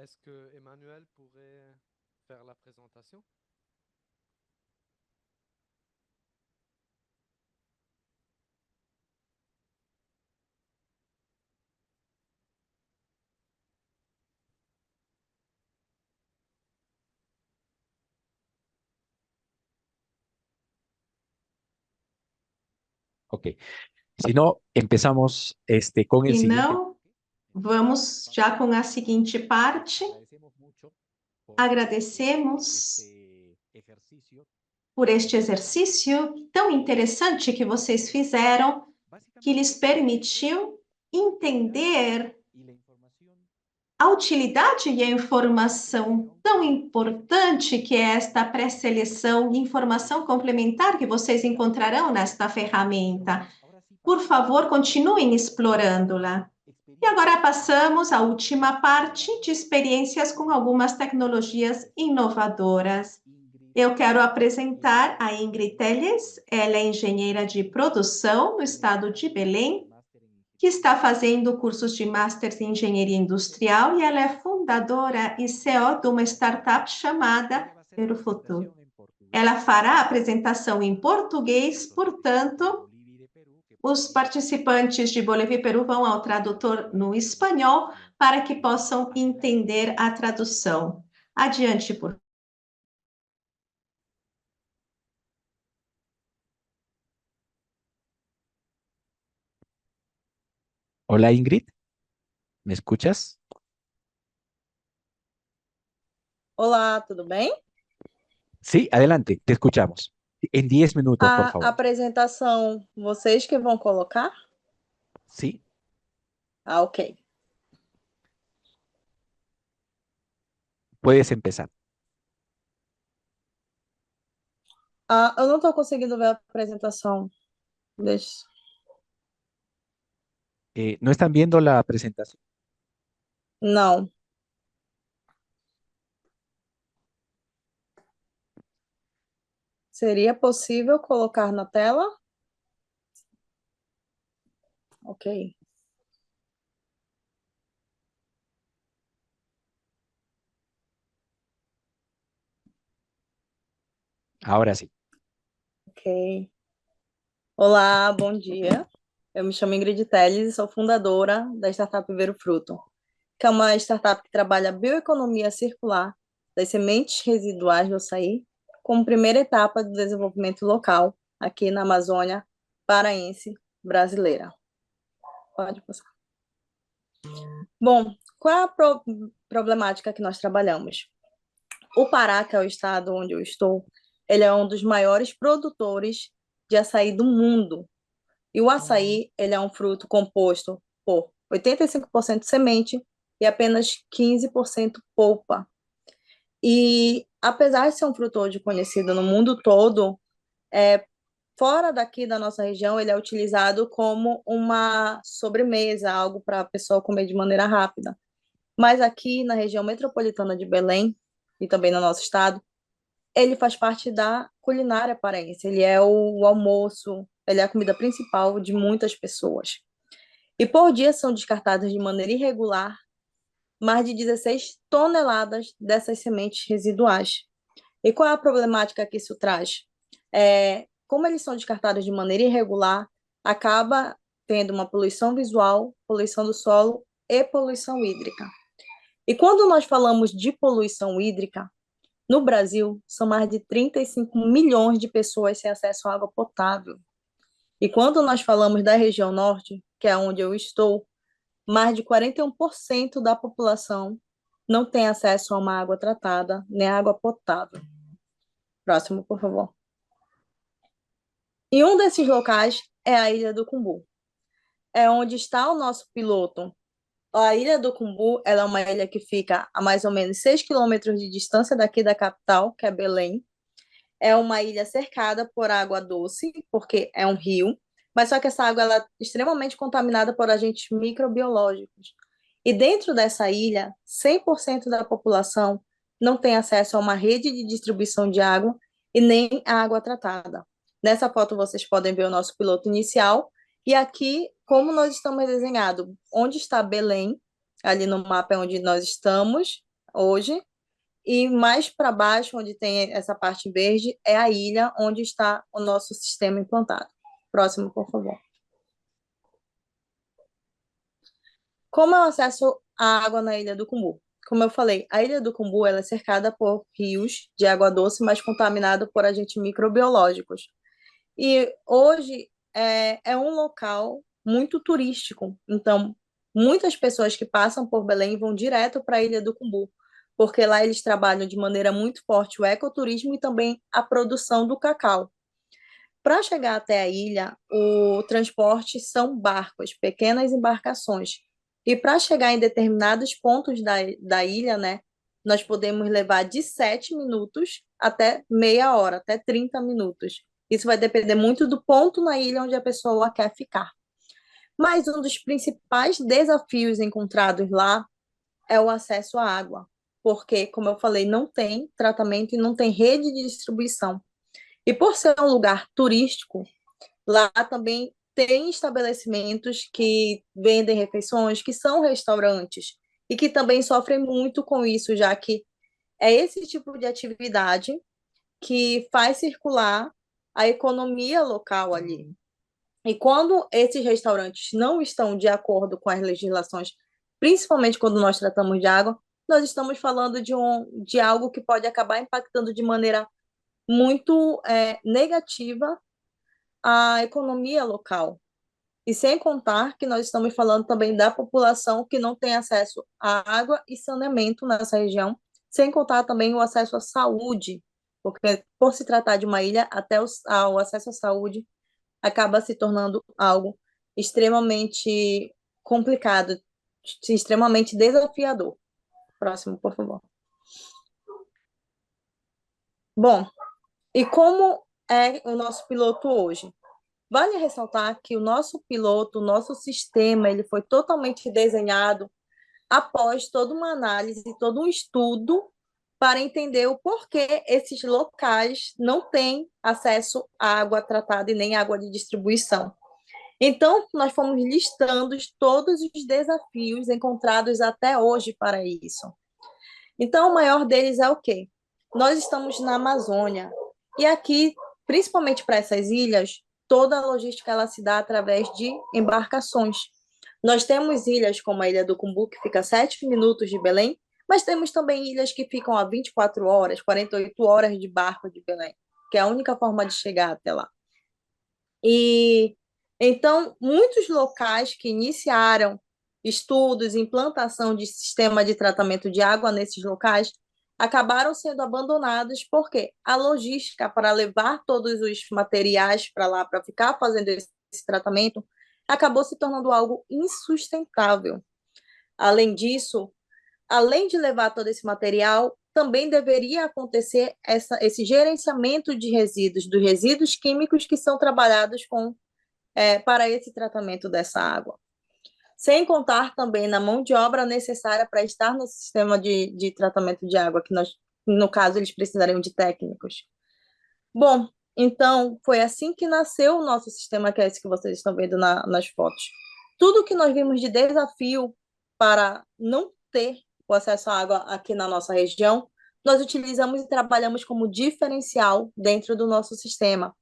Est-ce que Emmanuel pourrait faire la présentation? Ok. Si no, empezamos con el Se siguiente. não, vamos já com a seguinte parte. Agradecemos por este exercício tão interessante que vocês fizeram, que lhes permitiu entender a utilidade e a informação tão importante que é esta pré-seleção e informação complementar que vocês encontrarão nesta ferramenta. Por favor, continuem explorando-la. E agora passamos à última parte de experiências com algumas tecnologias inovadoras. Eu quero apresentar a Ingrid Telles, ela é engenheira de produção no estado de Belém, que está fazendo cursos de Master em Engenharia Industrial e ela é fundadora e CEO de uma startup chamada Perufuturo. Ela fará a apresentação em português, portanto, os participantes de Bolívia e Peru vão ao tradutor no espanhol para que possam entender a tradução. Adiante, por favor. Hola Ingrid, ¿me escuchas? Olá, tudo bem? Sí, adelante, te escuchamos. En 10 minutos, por A favor. apresentação, vocês que vão colocar? Sí, Ah, ok. puedes empezar. Ah, eu não estou conseguindo ver a apresentação. Deixa. ¿No están viendo la presentación? Não. Seria possível colocar na tela? Ok. Ahora sí. Ok. Olá, bom dia. Eu me chamo Ingrid Telles e sou fundadora da startup Ver o Fruto, que é uma startup que trabalha a bioeconomia circular das sementes residuais do açaí como primeira etapa do desenvolvimento local aqui na Amazônia paraense brasileira. Pode passar. Bom, qual é a problemática que nós trabalhamos? O Pará, que é o estado onde eu estou, ele é um dos maiores produtores de açaí do mundo. E o açaí, ele é um fruto composto por 85% semente e apenas 15% polpa. E apesar de ser um fruto hoje conhecido no mundo todo, fora daqui da nossa região, ele é utilizado como uma sobremesa, algo para a pessoa comer de maneira rápida. Mas aqui na região metropolitana de Belém, e também no nosso estado, ele faz parte da culinária paraense. Ele é o almoço, ele é a comida principal de muitas pessoas. E por dia são descartadas de maneira irregular mais de 16 toneladas dessas sementes residuais. E qual é a problemática que isso traz? Como eles são descartados de maneira irregular, acaba tendo uma poluição visual, poluição do solo e poluição hídrica. E quando nós falamos de poluição hídrica, no Brasil, são mais de 35 milhões de pessoas sem acesso à água potável. E quando nós falamos da região norte, que é onde eu estou, mais de 41% da população não tem acesso a uma água tratada, nem água potável. Próximo, por favor. E um desses locais é a Ilha do Cumbu. É onde está o nosso piloto. A Ilha do Cumbu, ela é uma ilha que fica a mais ou menos 6 quilômetros de distância daqui da capital, que é Belém. É uma ilha cercada por água doce, porque é um rio, mas só que essa água ela é extremamente contaminada por agentes microbiológicos. E dentro dessa ilha, 100% da população não tem acesso a uma rede de distribuição de água e nem a água tratada. Nessa foto vocês podem ver o nosso piloto inicial, e aqui, como nós estamos desenhado, onde está Belém, ali no mapa é onde nós estamos, hoje, e mais para baixo, onde tem essa parte verde, é a ilha onde está o nosso sistema implantado. Próximo, por favor. Como é o acesso à água na Ilha do Cumbu? Como eu falei, a Ilha do Cumbu ela é cercada por rios de água doce, mas contaminado por agentes microbiológicos. E hoje é um local muito turístico. Então, muitas pessoas que passam por Belém vão direto para a Ilha do Cumbu, porque lá eles trabalham de maneira muito forte o ecoturismo e também a produção do cacau. Para chegar até a ilha, o transporte são barcos, pequenas embarcações. E para chegar em determinados pontos da ilha, né, nós podemos levar de 7 minutos até meia hora, até 30 minutos. Isso vai depender muito do ponto na ilha onde a pessoa quer ficar. Mas um dos principais desafios encontrados lá é o acesso à água, porque, como eu falei, não tem tratamento e não tem rede de distribuição. E por ser um lugar turístico, lá também tem estabelecimentos que vendem refeições, que são restaurantes, e que também sofrem muito com isso, já que é esse tipo de atividade que faz circular a economia local ali. E quando esses restaurantes não estão de acordo com as legislações, principalmente quando nós tratamos de água, nós estamos falando de algo que pode acabar impactando de maneira muito negativa a economia local. E sem contar que nós estamos falando também da população que não tem acesso à água e saneamento nessa região, sem contar também o acesso à saúde, porque por se tratar de uma ilha, até o acesso à saúde acaba se tornando algo extremamente complicado, extremamente desafiador. Próximo, por favor. Bom, e como é o nosso piloto hoje? Vale ressaltar que o nosso piloto, o nosso sistema, ele foi totalmente desenhado após toda uma análise, todo um estudo para entender o porquê esses locais não têm acesso à água tratada e nem água de distribuição. Então, nós fomos listando todos os desafios encontrados até hoje para isso. Então, o maior deles é o quê? Nós estamos na Amazônia, e aqui, principalmente para essas ilhas, toda a logística ela se dá através de embarcações. Nós temos ilhas como a Ilha do Cumbu, que fica a 7 minutos de Belém, mas temos também ilhas que ficam a 24 horas, 48 horas de barco de Belém, que é a única forma de chegar até lá. E então, muitos locais que iniciaram estudos, implantação de sistema de tratamento de água nesses locais, acabaram sendo abandonados porque a logística para levar todos os materiais para lá, para ficar fazendo esse tratamento, acabou se tornando algo insustentável. Além disso, além de levar todo esse material, também deveria acontecer esse gerenciamento de resíduos, dos resíduos químicos que são trabalhados para esse tratamento dessa água. Sem contar também na mão de obra necessária para estar no sistema de tratamento de água, que no caso, eles precisariam de técnicos. Bom, então, foi assim que nasceu o nosso sistema, que é esse que vocês estão vendo nas fotos. Tudo que nós vimos de desafio para não ter o acesso à água aqui na nossa região, nós utilizamos e trabalhamos como diferencial dentro do nosso sistema,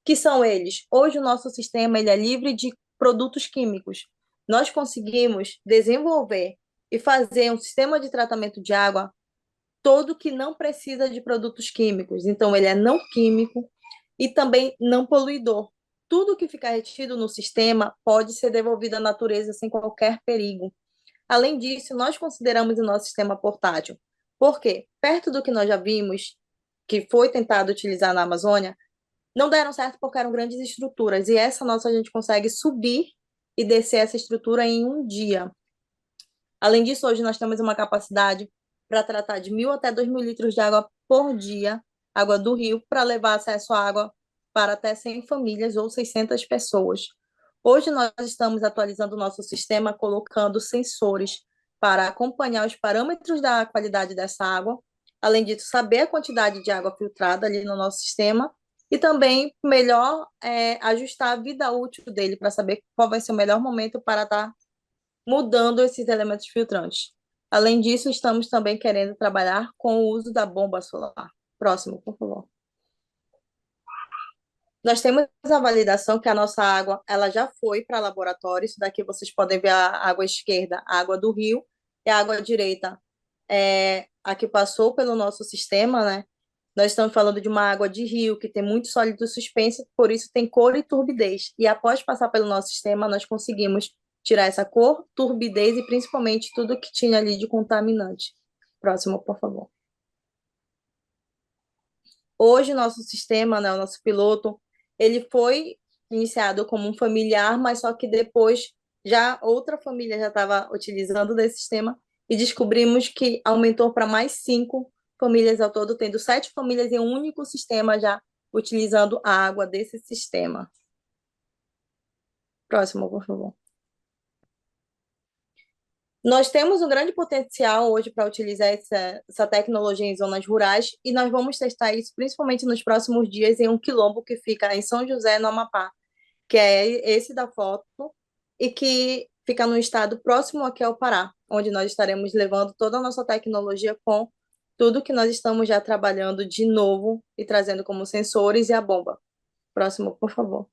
que são eles. Hoje o nosso sistema ele é livre de produtos químicos. Nós conseguimos desenvolver e fazer um sistema de tratamento de água todo que não precisa de produtos químicos. Então, ele é não químico e também não poluidor. Tudo que ficar retido no sistema pode ser devolvido à natureza sem qualquer perigo. Além disso, nós consideramos o nosso sistema portátil. Por quê? Perto do que nós já vimos, que foi tentado utilizar na Amazônia, não deram certo porque eram grandes estruturas. E essa nossa a gente consegue subir e descer essa estrutura em um dia. Além disso, hoje nós temos uma capacidade para tratar de 1.000 até 2.000 litros de água por dia, água do rio, para levar acesso à água para até 100 famílias ou 600 pessoas. Hoje nós estamos atualizando o nosso sistema, colocando sensores para acompanhar os parâmetros da qualidade dessa água, além disso, saber a quantidade de água filtrada ali no nosso sistema, e também melhor ajustar a vida útil dele para saber qual vai ser o melhor momento para estar mudando esses elementos filtrantes. Além disso, estamos também querendo trabalhar com o uso da bomba solar. Próximo, por favor. Nós temos a validação que a nossa água ela já foi para laboratório. Isso daqui vocês podem ver a água esquerda, a água do rio, e a água direita é a que passou pelo nosso sistema, né? Nós estamos falando de uma água de rio que tem muito sólido suspenso, por isso tem cor e turbidez. E após passar pelo nosso sistema, nós conseguimos tirar essa cor, turbidez e principalmente tudo que tinha ali de contaminante. Próximo, por favor. Hoje, nosso sistema, né, o nosso piloto, ele foi iniciado como um familiar, mas só que depois já outra família já estava utilizando desse sistema e descobrimos que aumentou para mais 5 famílias ao todo, tendo 7 famílias em um único sistema já utilizando a água desse sistema. Próximo, por favor. Nós temos um grande potencial hoje para utilizar essa tecnologia em zonas rurais e nós vamos testar isso principalmente nos próximos dias em um quilombo que fica em São José, no Amapá, que é esse da foto e que fica no estado próximo aqui ao Pará, onde nós estaremos levando toda a nossa tecnologia com tudo que nós estamos já trabalhando de novo e trazendo como sensores e a bomba. Próximo, por favor.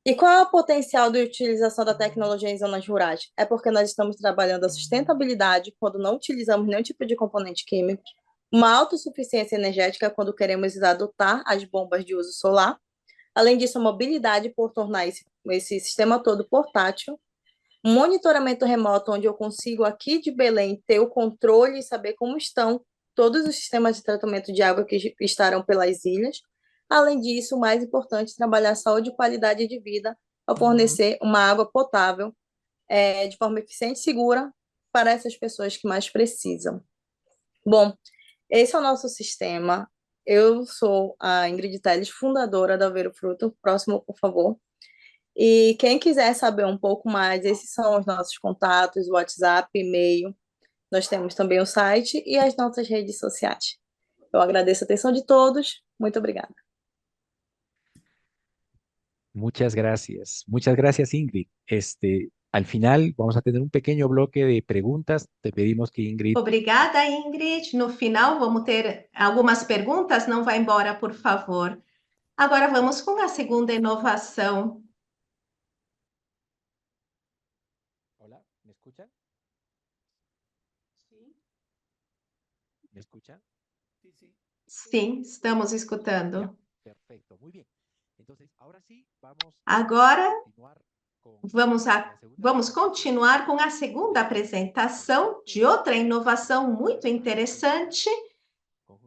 E qual é o potencial de utilização da tecnologia em zonas rurais? É porque nós estamos trabalhando a sustentabilidade quando não utilizamos nenhum tipo de componente químico, uma autossuficiência energética quando queremos adotar as bombas de uso solar, além disso, a mobilidade por tornar esse sistema todo portátil, um monitoramento remoto onde eu consigo aqui de Belém ter o controle e saber como estão todos os sistemas de tratamento de água que estarão pelas ilhas. Além disso, o mais importante, trabalhar a saúde e qualidade de vida ao fornecer uma água potável de forma eficiente e segura para essas pessoas que mais precisam. Bom, esse é o nosso sistema. Eu sou a Ingrid Telles, fundadora da Ver o Fruto. Próximo, por favor. E quem quiser saber um pouco mais, esses são os nossos contatos, WhatsApp, e-mail. Nós temos também o site e as nossas redes sociais. Eu agradeço a atenção de todos. Muito obrigada. Muchas gracias. Muchas gracias, Ingrid. Al final vamos a tener un pequeño bloque de preguntas. Te pedimos que Ingrid... Obrigada, Ingrid. No final, vamos ter algumas perguntas. Não vá embora, por favor. Agora vamos com a segunda inovação. Hola, ¿me escuchan? ¿Me escuchan? Sim, estamos escutando. Perfecto, muy bien. Entonces, ahora sí, vamos Agora, continuar vamos continuar com a segunda apresentação de outra inovação muito interessante.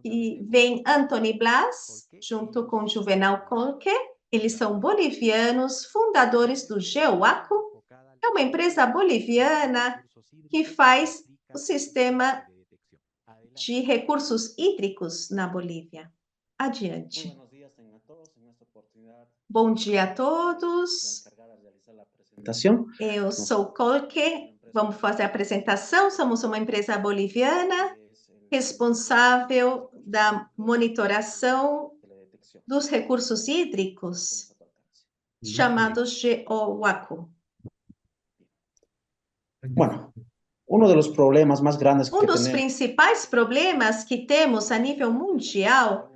E vem Anthony Blas, junto com Juvenal Colque. Eles são bolivianos, fundadores do GeoAco. É uma empresa boliviana que faz o sistema de recursos hídricos na Bolívia. Adiante. Bom dia a todos. Eu sou Colque. Vamos fazer a apresentação. Somos uma empresa boliviana responsável da monitoração dos recursos hídricos, chamados GeoWaco. Bueno, uno de los problemas más grandes que dos tenemos principais problemas que temos a nível mundial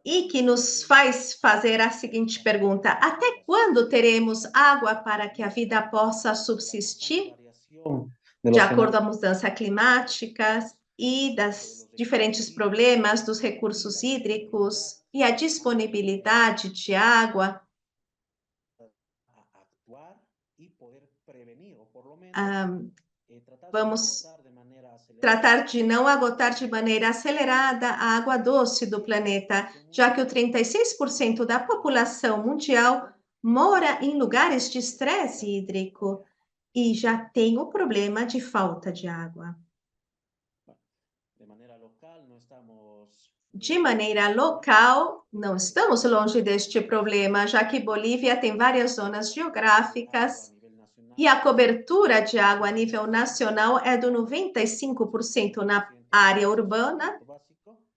e que nos faz fazer a seguinte pergunta: até quando teremos água para que a vida possa subsistir? De acordo com a mudança climática e das diferentes problemas dos recursos hídricos e a disponibilidade de água, vamos tratar de não agotar de maneira acelerada a água doce do planeta, já que o 36% da população mundial mora em lugares de estresse hídrico e já tem o problema de falta de água. De maneira local, não estamos longe deste problema, já que Bolívia tem várias zonas geográficas e a cobertura de água a nível nacional é do 95% na área urbana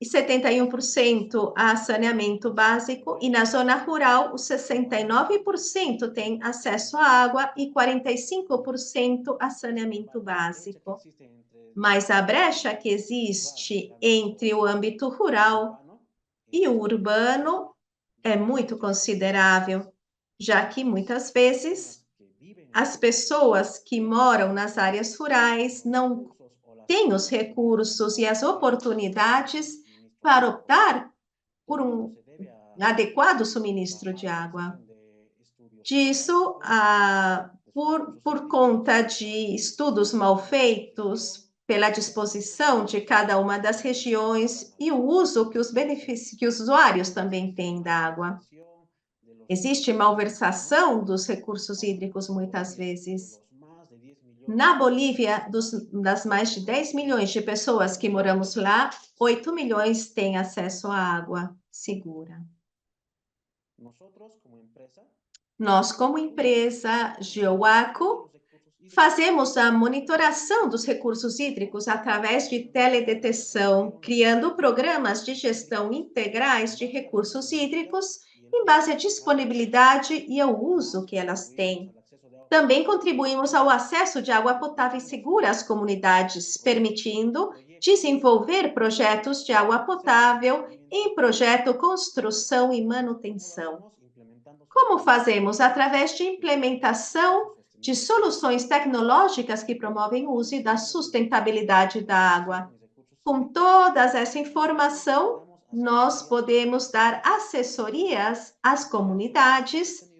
e 71% a saneamento básico, e na zona rural, os 69% têm acesso à água e 45% a saneamento básico. Mas a brecha que existe entre o âmbito rural e o urbano é muito considerável, já que muitas vezes as pessoas que moram nas áreas rurais não têm os recursos e as oportunidades para optar por um adequado suministro de água. Disso, por conta de estudos mal feitos, pela disposição de cada uma das regiões e o uso que os usuários também têm da água. Existe malversação dos recursos hídricos muitas vezes. Na Bolívia, das mais de 10 milhões de pessoas que moramos lá, 8 milhões têm acesso à água segura. Nós, como empresa, Geoaco, fazemos a monitoração dos recursos hídricos através de teledetecção, criando programas de gestão integrais de recursos hídricos em base à disponibilidade e ao uso que elas têm. Também contribuímos ao acesso de água potável e segura às comunidades, permitindo desenvolver projetos de água potável em projeto construção e manutenção. Como fazemos? Através de implementação de soluções tecnológicas que promovem o uso da sustentabilidade da água. Com toda essa informação, nós podemos dar assessorias às comunidades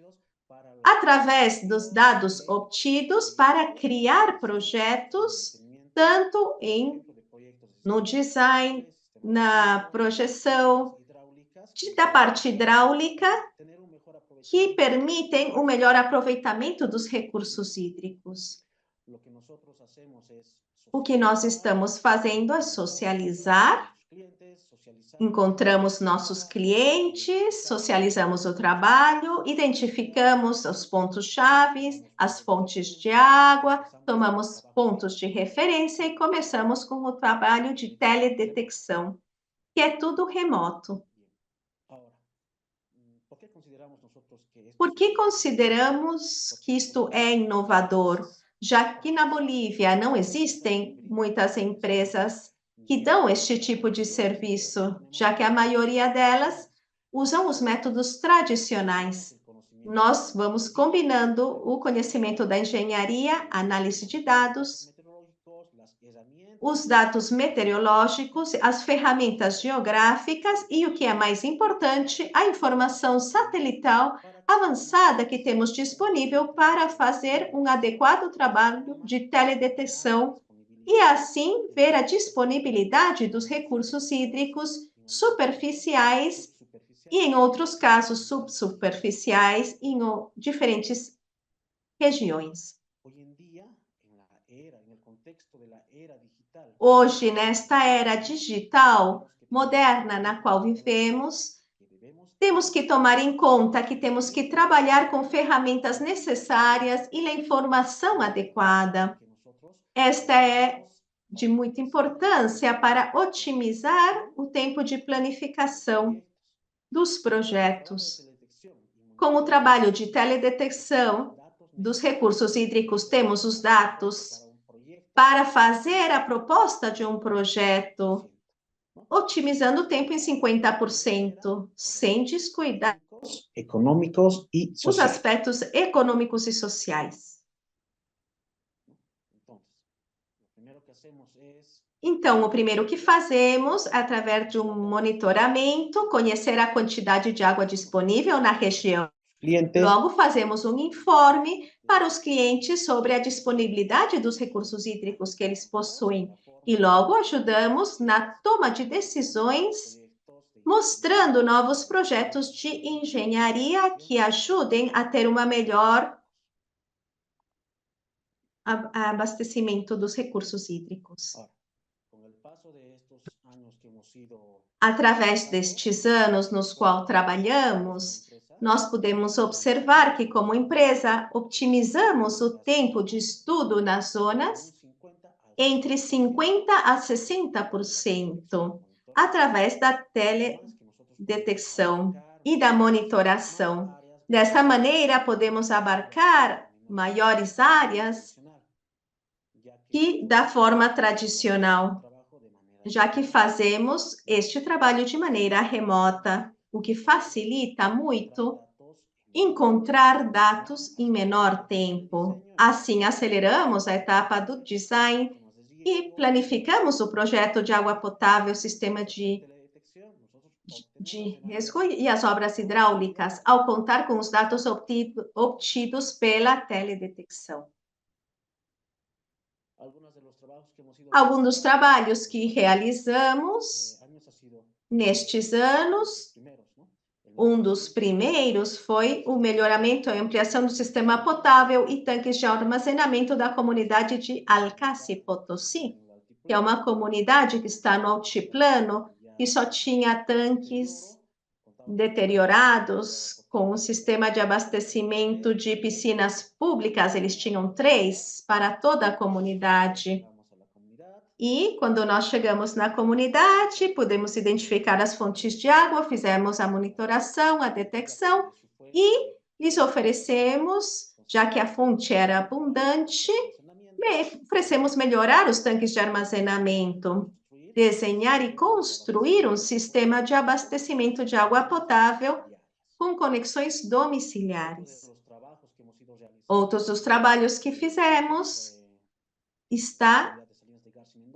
através dos dados obtidos para criar projetos, tanto no design, na projeção, da parte hidráulica, que permitem o melhor aproveitamento dos recursos hídricos. O que nós estamos fazendo é socializar, encontramos nossos clientes, socializamos o trabalho, identificamos os pontos-chave, as fontes de água, tomamos pontos de referência e começamos com o trabalho de teledetecção, que é tudo remoto. Por que consideramos que isto é inovador? Já que na Bolívia não existem muitas empresas que dão este tipo de serviço, já que a maioria delas usam os métodos tradicionais. Nós vamos combinando o conhecimento da engenharia, análise de dados, os dados meteorológicos, as ferramentas geográficas e, o que é mais importante, a informação satelital avançada que temos disponível para fazer um adequado trabalho de teledetecção e, assim, ver a disponibilidade dos recursos hídricos superficiais e, em outros casos, subsuperficiais em diferentes regiões. Hoje, nesta era digital moderna na qual vivemos, temos que tomar em conta que temos que trabalhar com ferramentas necessárias e a informação adequada. Esta é de muita importância para otimizar o tempo de planificação dos projetos. Com o trabalho de teledetecção dos recursos hídricos, temos os dados para fazer a proposta de um projeto, otimizando o tempo em 50%, sem descuidar econômicos e os aspectos econômicos e sociais. Então, o primeiro que fazemos, através de um monitoramento, conhecer a quantidade de água disponível na região. Logo, fazemos um informe para os clientes sobre a disponibilidade dos recursos hídricos que eles possuem. E logo ajudamos na toma de decisões, mostrando novos projetos de engenharia que ajudem a ter uma melhor abastecimento dos recursos hídricos. Através destes anos nos quais trabalhamos, nós podemos observar que, como empresa, otimizamos o tempo de estudo nas zonas entre 50% a 60%. através da teledetecção e da monitoração. Dessa maneira, podemos abarcar maiores áreas que da forma tradicional, já que fazemos este trabalho de maneira remota, o que facilita muito encontrar dados em menor tempo. Assim, aceleramos a etapa do design e planificamos o projeto de água potável, sistema de risco e as obras hidráulicas, ao contar com os dados obtidos pela teledetecção. Alguns dos trabalhos que realizamos nestes anos, um dos primeiros foi o melhoramento e ampliação do sistema potável e tanques de armazenamento da comunidade de Alcáci Potosí, que é uma comunidade que está no altiplano e só tinha tanques deteriorados com o sistema de abastecimento de piscinas públicas. Eles tinham 3 para toda a comunidade. E quando nós chegamos na comunidade, pudemos identificar as fontes de água, fizemos a monitoração, a detecção e lhes oferecemos, já que a fonte era abundante, oferecemos melhorar os tanques de armazenamento, desenhar e construir um sistema de abastecimento de água potável com conexões domiciliares. Outros dos trabalhos que fizemos está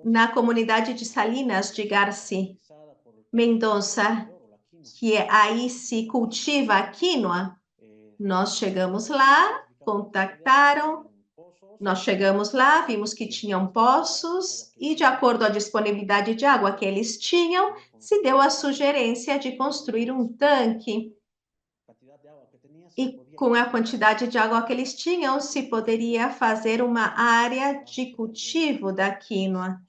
na comunidade de Salinas de Garci, Mendonça, que aí se cultiva a quinoa. Nós chegamos lá, contactaram, nós chegamos lá, vimos que tinham poços e, de acordo com a disponibilidade de água que eles tinham, se deu a sugerência de construir um tanque. E com a quantidade de água que eles tinham, se poderia fazer uma área de cultivo da quinoa.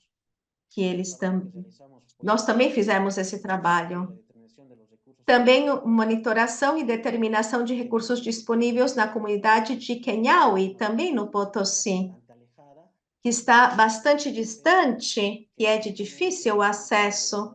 Nós também fizemos esse trabalho. Também monitoração e determinação de recursos disponíveis na comunidade de Quenhaui, também no Potosí, que está bastante distante e é de difícil acesso,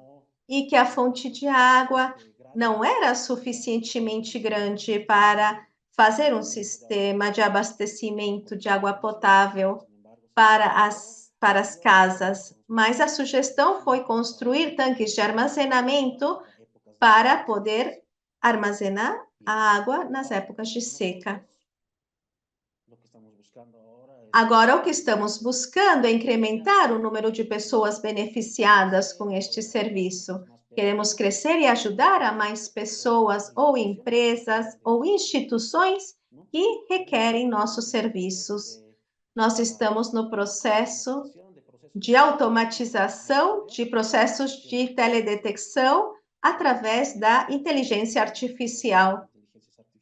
e que a fonte de água não era suficientemente grande para fazer um sistema de abastecimento de água potável para as casas, mas a sugestão foi construir tanques de armazenamento para poder armazenar a água nas épocas de seca. Agora, o que estamos buscando é incrementar o número de pessoas beneficiadas com este serviço. Queremos crescer e ajudar a mais pessoas, ou empresas, ou instituições que requerem nossos serviços. Nós estamos no processo de automatização de processos de teledetecção através da inteligência artificial.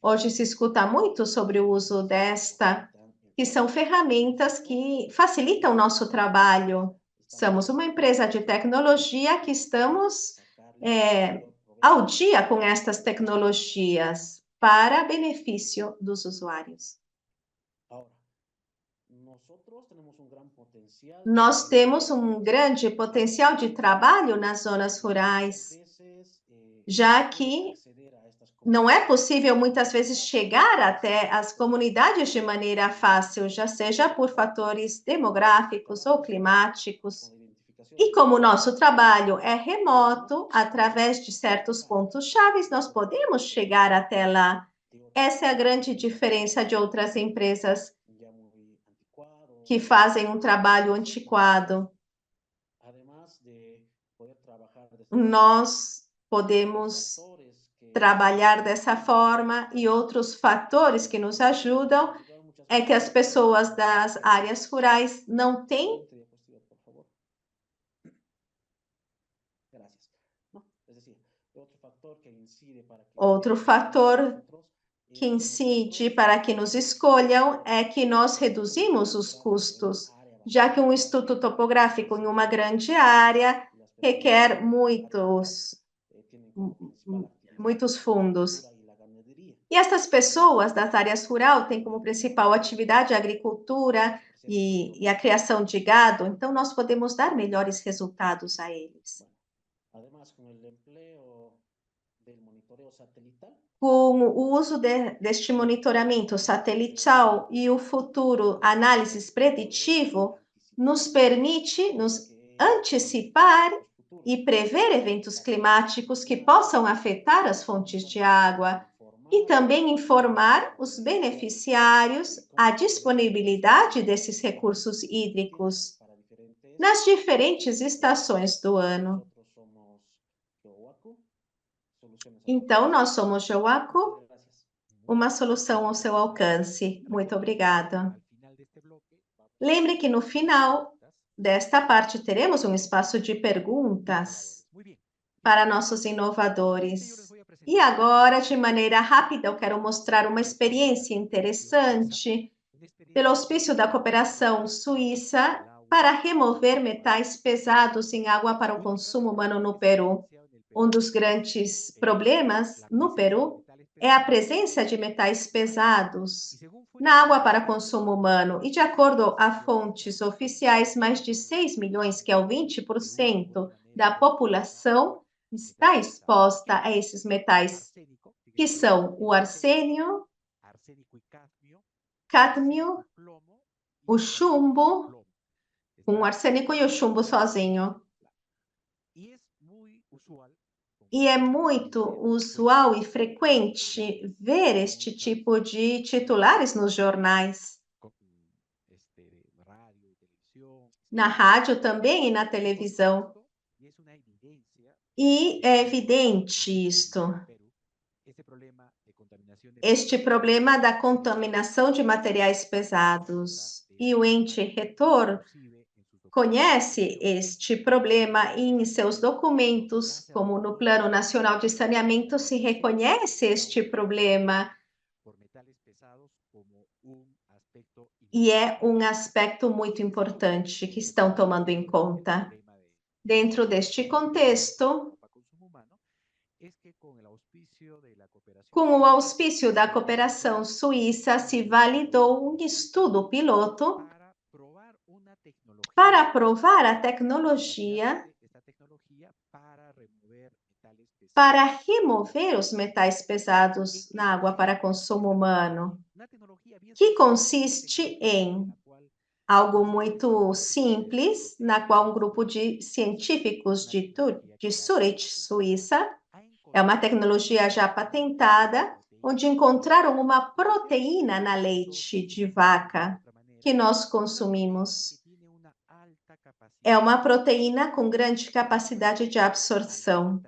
Hoje se escuta muito sobre o uso desta, que são ferramentas que facilitam o nosso trabalho. Somos uma empresa de tecnologia que estamos ao dia com estas tecnologias para benefício dos usuários. Nós temos um grande potencial de trabalho nas zonas rurais, já que não é possível muitas vezes chegar até as comunidades de maneira fácil, já seja por fatores demográficos ou climáticos. E como o nosso trabalho é remoto, através de certos pontos-chave, nós podemos chegar até lá. Essa é a grande diferença de outras empresas que fazem um trabalho antiquado. Nós podemos trabalhar dessa forma, e outros fatores que nos ajudam é que as pessoas das áreas rurais não têm outro fator que incide para que nos escolham é que nós reduzimos os custos, já que um estudo topográfico em uma grande área requer muitos fundos. E essas pessoas das áreas rurais têm como principal atividade a agricultura e a criação de gado, então nós podemos dar melhores resultados a eles. Además, con el empleo del monitoreo satelital, Com o uso deste monitoramento satelital e o futuro análises preditivo, nos permite nos antecipar e prever eventos climáticos que possam afetar as fontes de água e também informar os beneficiários a disponibilidade desses recursos hídricos nas diferentes estações do ano. Então, nós somos Geoaco, uma solução ao seu alcance. Muito obrigada. Lembre que no final desta parte teremos um espaço de perguntas para nossos inovadores. E agora, de maneira rápida, eu quero mostrar uma experiência interessante pelo auspício da cooperação suíça para remover metais pesados em água para o consumo humano no Peru. Um dos grandes problemas no Peru é a presença de metais pesados na água para consumo humano. E de acordo a fontes oficiais, mais de 6 milhões, que é o 20% da população, está exposta a esses metais, que são o arsênio, cádmio, o chumbo, o arsênico e o chumbo sozinho. E é muito usual e frequente ver este tipo de titulares nos jornais, na rádio também e na televisão. E é evidente isto. Este problema da contaminação de materiais pesados. E o ente reitor conhece este problema e em seus documentos, como no Plano Nacional de Saneamento, se reconhece este problema. E é um aspecto muito importante que estão tomando em conta. Dentro deste contexto, com o auspício da cooperação suíça, se validou um estudo piloto para aprovar a tecnologia para remover os metais pesados na água para consumo humano, que consiste em algo muito simples, na qual um grupo de científicos de Zurich, Suíça, é uma tecnologia já patentada, onde encontraram uma proteína na leite de vaca que nós consumimos. É uma proteína com grande capacidade de absorção.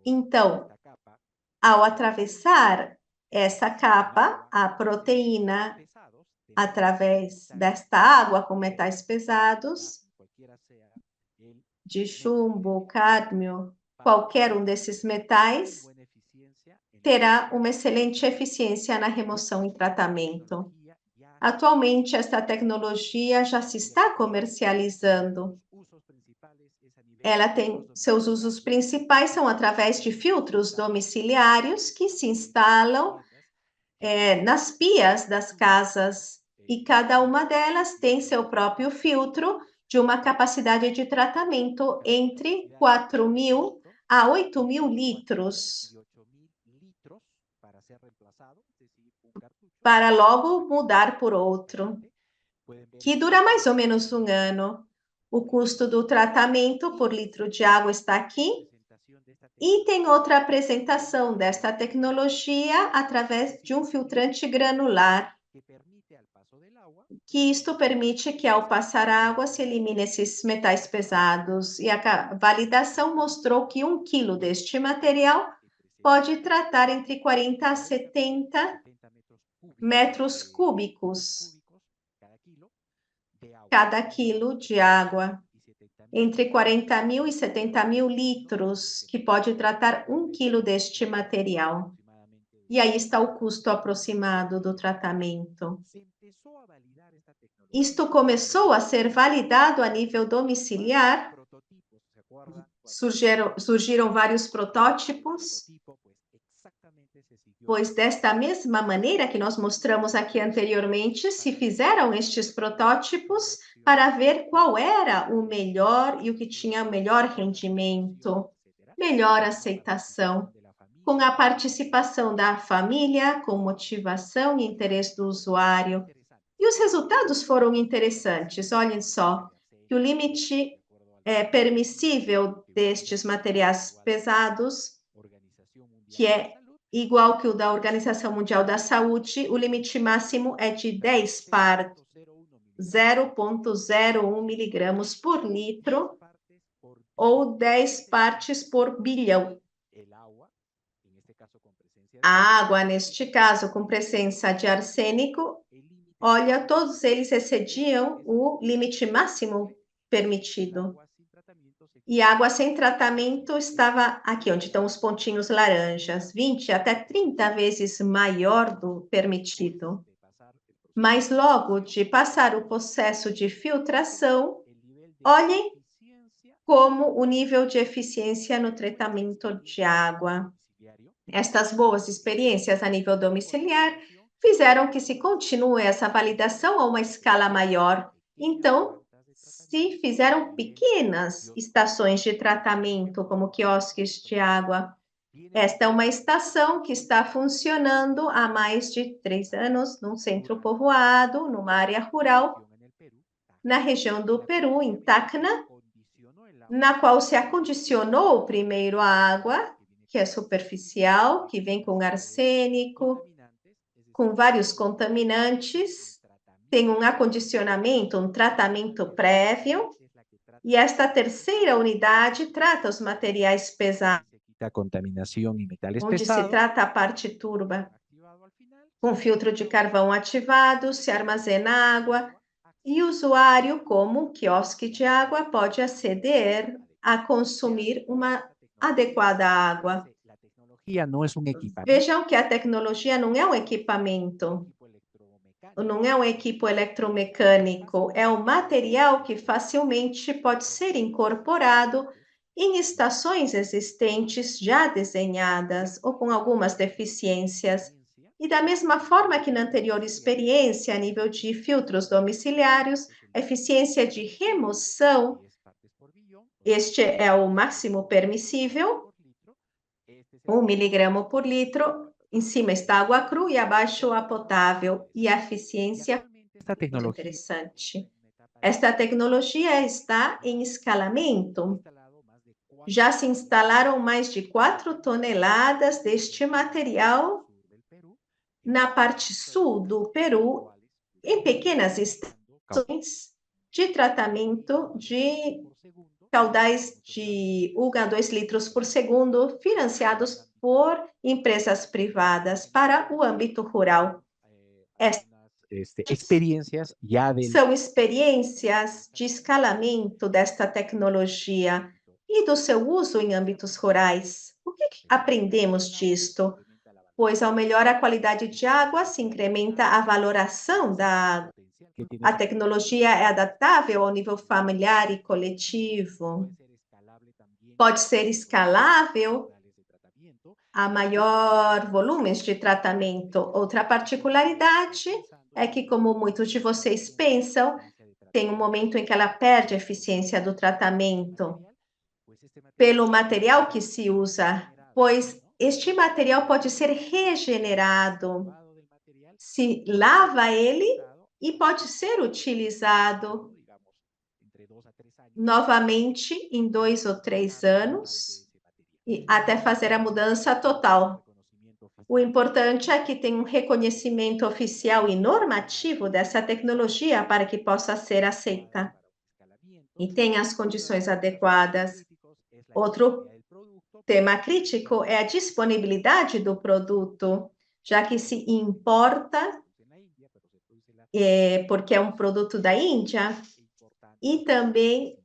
Então, ao atravessar essa capa, a proteína, através desta água com metais pesados, de chumbo, cádmio, qualquer um desses metais, terá uma excelente eficiência na remoção e tratamento. Atualmente, esta tecnologia já se está comercializando. Ela tem seus usos principais são através de filtros domiciliários que se instalam nas pias das casas e cada uma delas tem seu próprio filtro de uma capacidade de tratamento entre 4.000 a 8.000 litros para logo mudar por outro, que dura mais ou menos um ano. O custo do tratamento por litro de água está aqui. E tem outra apresentação desta tecnologia através de um filtrante granular, que isto permite que ao passar a água se elimine esses metais pesados. E a validação mostrou que 1 quilo deste material pode tratar entre 40 a 70 metros cúbicos cada quilo de água, entre 40.000 e 70.000 litros, que pode tratar 1 quilo deste material. E aí está o custo aproximado do tratamento. Isto começou a ser validado a nível domiciliar, surgiram vários protótipos. pois desta mesma maneira que nós mostramos aqui anteriormente, se fizeram estes protótipos para ver qual era o melhor e o que tinha o melhor rendimento, melhor aceitação, com a participação da família, com motivação e interesse do usuário. E os resultados foram interessantes. Olhem só, que o limite permissível destes materiais pesados, que é igual que o da Organização Mundial da Saúde, o limite máximo é de 10 partes, 0,01 miligramas por litro, ou 10 partes por bilhão. A água, neste caso, com presença de arsênico, olha, todos eles excediam o limite máximo permitido. E a água sem tratamento estava aqui, onde estão os pontinhos laranjas, 20 até 30 vezes maior do permitido. Mas logo de passar o processo de filtração, olhem como o nível de eficiência no tratamento de água. Estas boas experiências a nível domiciliar fizeram que se continue essa validação a uma escala maior. Então, se fizeram pequenas estações de tratamento, como quiosques de água. Esta é uma estação que está funcionando há mais de 3 anos num centro povoado, numa área rural, na região do Peru, em Tacna, na qual se acondicionou primeiro a água, que é superficial, que vem com arsênico, com vários contaminantes, tem um acondicionamento, um tratamento prévio, e esta terceira unidade trata os materiais pesados, onde se trata a parte turva, com filtro de carvão ativado, se armazena água, e o usuário, como quiosque de água, pode aceder a consumir uma adequada água. Vejam que a tecnologia não é um equipamento, não é um equipo eletromecânico, é um material que facilmente pode ser incorporado em estações existentes já desenhadas ou com algumas deficiências. E da mesma forma que na anterior experiência, a nível de filtros domiciliários, a eficiência de remoção, este é o máximo permissível, 1 miligrama por litro, em cima está água crua e abaixo a potável, e a eficiência é muito interessante. Esta tecnologia está em escalamento. Já se instalaram mais de 4 toneladas deste material na parte sul do Peru, em pequenas estações de tratamento de caudais de 1 a 2 litros por segundo, financiados por empresas privadas para o âmbito rural. São experiências de escalamento desta tecnologia e do seu uso em âmbitos rurais. O que aprendemos disto? Pois, ao melhorar a qualidade de água, se incrementa a valoração da água. A tecnologia é adaptável ao nível familiar e coletivo. Pode ser escalável a maior volumes de tratamento. Outra particularidade é que, como muitos de vocês pensam, tem um momento em que ela perde a eficiência do tratamento pelo material que se usa, pois este material pode ser regenerado. Se lava ele e pode ser utilizado novamente em 2 ou 3 anos, e até fazer a mudança total. O importante é que tenha um reconhecimento oficial e normativo dessa tecnologia para que possa ser aceita e tenha as condições adequadas. Outro tema crítico é a disponibilidade do produto, já que se importa, porque é um produto da Índia, e também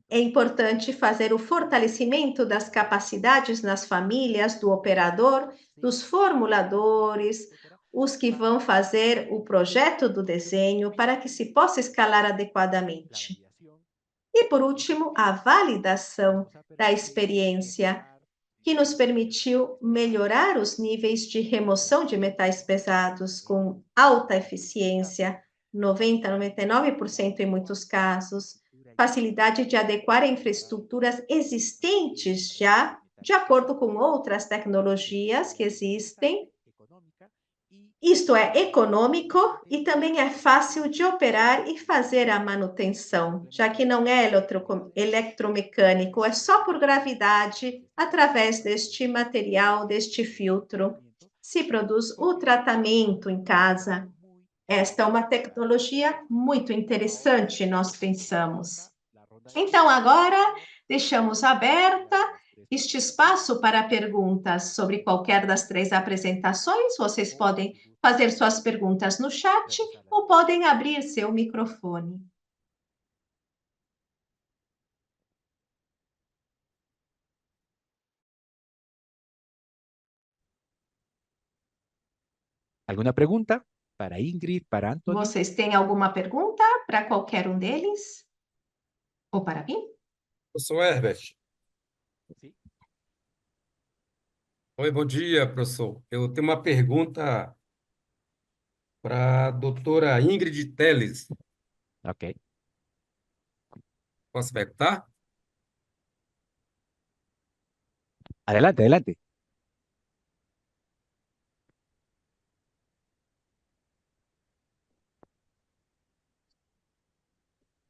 é importante fazer o fortalecimento das capacidades nas famílias, do operador, dos formuladores, os que vão fazer o projeto do desenho, para que se possa escalar adequadamente. E, por último, a validação da experiência. que nos permitiu melhorar os níveis de remoção de metais pesados com alta eficiência, 90, 99% em muitos casos, facilidade de adequar infraestruturas existentes já, de acordo com outras tecnologias que existem. Isto é econômico e também é fácil de operar e fazer a manutenção, já que não é eletromecânico, é só por gravidade, através deste material, deste filtro. Se produz o tratamento em casa. Esta é uma tecnologia muito interessante, nós pensamos. Então, agora, deixamos aberta este espaço para perguntas sobre qualquer das 3 apresentações. Vocês podem fazer suas perguntas no chat ou podem abrir seu microfone. ¿Alguna pregunta para Ingrid, para Anthony? Vocês têm alguma pergunta para qualquer um deles? Ou para mim? Professor Herbert. Sí. Oi, bom dia, professor. Eu tenho uma pergunta para a doutora Ingrid Teles. Ok. Posso perguntar? Adelante, adelante.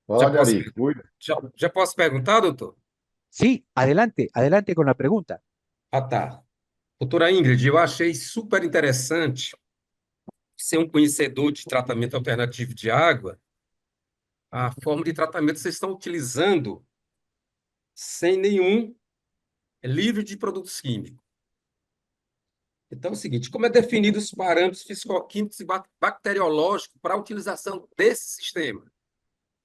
Já Pode, posso, Ari, cuida. já posso perguntar, doutor? Sí, adelante, adelante con la pregunta. Ah, tá. Doutora Ingrid, eu achei super interessante ser um conhecedor de tratamento alternativo de água, a forma de tratamento que vocês estão utilizando sem nenhum livre de produtos químicos. Então é o seguinte, como é definido os parâmetros fisicoquímicos e bacteriológicos para a utilização desse sistema?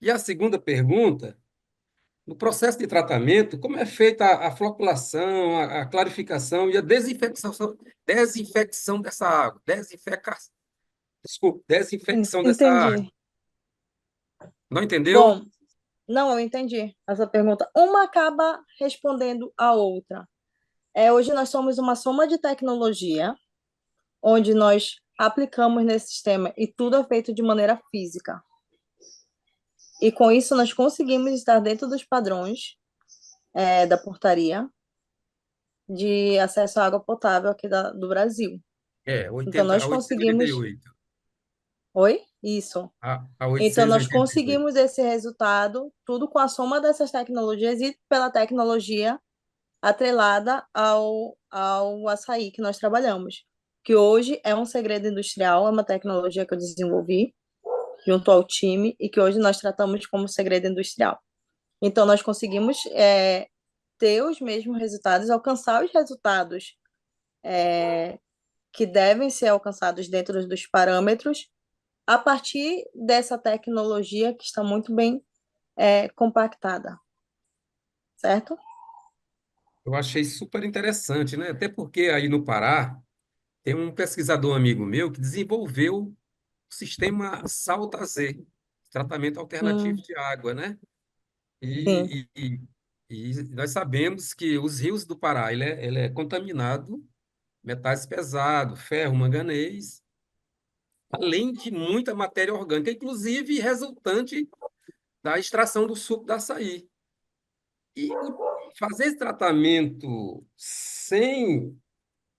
E a segunda pergunta, no processo de tratamento, como é feita a floculação, a clarificação e a desinfecção dessa água? Desinfecção dessa água. Entendi. Não entendeu? Bom, não, eu entendi essa pergunta. Uma acaba respondendo a outra. Hoje nós somos uma soma de tecnologia, onde nós aplicamos nesse sistema e tudo é feito de maneira física. E com isso nós conseguimos estar dentro dos padrões da portaria de acesso à água potável aqui do Brasil. Então nós conseguimos... 888. Oi? Isso. A Então, nós 888. conseguimos esse resultado, tudo com a soma dessas tecnologias e pela tecnologia atrelada ao açaí que nós trabalhamos, que hoje é um segredo industrial, é uma tecnologia que eu desenvolvi junto ao time e que hoje nós tratamos como segredo industrial. Então, nós conseguimos ter os mesmos resultados, alcançar os resultados que devem ser alcançados dentro dos parâmetros a partir dessa tecnologia que está muito bem compactada, certo? Eu achei super interessante, né? Até porque aí no Pará tem um pesquisador amigo meu que desenvolveu o sistema Salta Z, tratamento alternativo de água, né? Sim. E nós sabemos que os rios do Pará, ele é contaminado, metais pesados, ferro, manganês, além de muita matéria orgânica, inclusive resultante da extração do suco da açaí. E fazer esse tratamento sem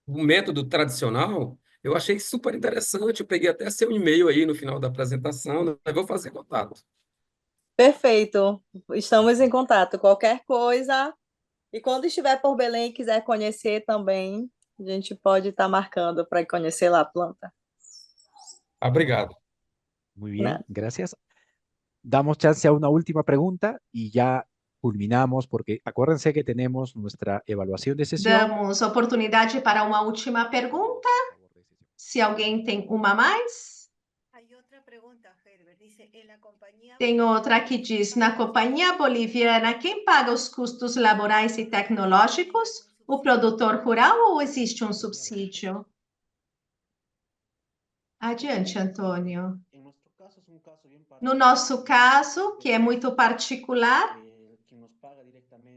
o método tradicional, eu achei super interessante. Eu peguei até seu e-mail aí no final da apresentação, né? Eu vou fazer contato. Perfeito. Estamos em contato. Qualquer coisa. E quando estiver por Belém e quiser conhecer também, a gente pode estar marcando para conhecer lá a planta. Obrigado. Muy bien, Nada. gracias. Damos chance a una última pregunta y ya culminamos porque acuérdense que tenemos nuestra evaluación de sesión. Damos oportunidade para uma última pergunta. Se alguém tem uma a mais. Tem outra que diz, na companhia boliviana, quem paga os custos laborais e tecnológicos? O produtor rural ou existe um subsídio? Adiante, Antônio. No nosso caso, que é muito particular,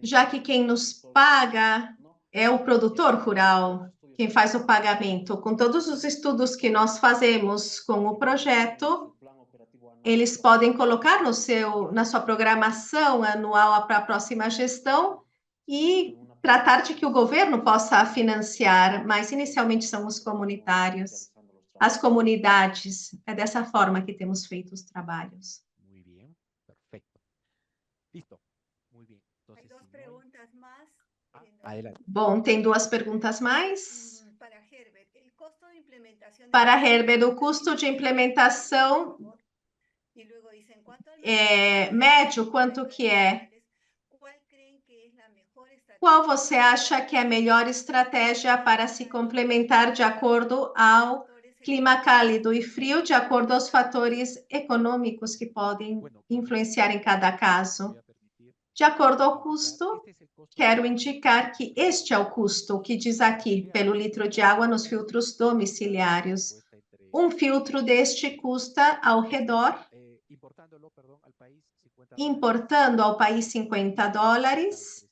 já que quem nos paga é o produtor rural quem faz o pagamento. Com todos os estudos que nós fazemos com o projeto, eles podem colocar na sua programação anual para a próxima gestão e tratar de que o governo possa financiar, mas inicialmente são os comunitários, as comunidades. É dessa forma que temos feito os trabalhos. Muy bien, perfecto. Listo. Muy bien. Entonces, Hay dos si no hay- preguntas más. Adelante. Bom, tem duas perguntas mais. Para Herbert, el costo de implementación de Para Herbert, o custo de implementação y luego dicen, ¿cuánto médio, quanto que é? ¿Cuál creen que es la mejor estrategia? Qual você acha que é a melhor estratégia para se complementar de acordo ao clima cálido e frio, de acordo aos fatores econômicos que podem influenciar em cada caso? De acordo ao custo, quero indicar que este é o custo que diz aqui, pelo litro de água nos filtros domiciliários. Um filtro deste custa ao redor, importando ao país $50,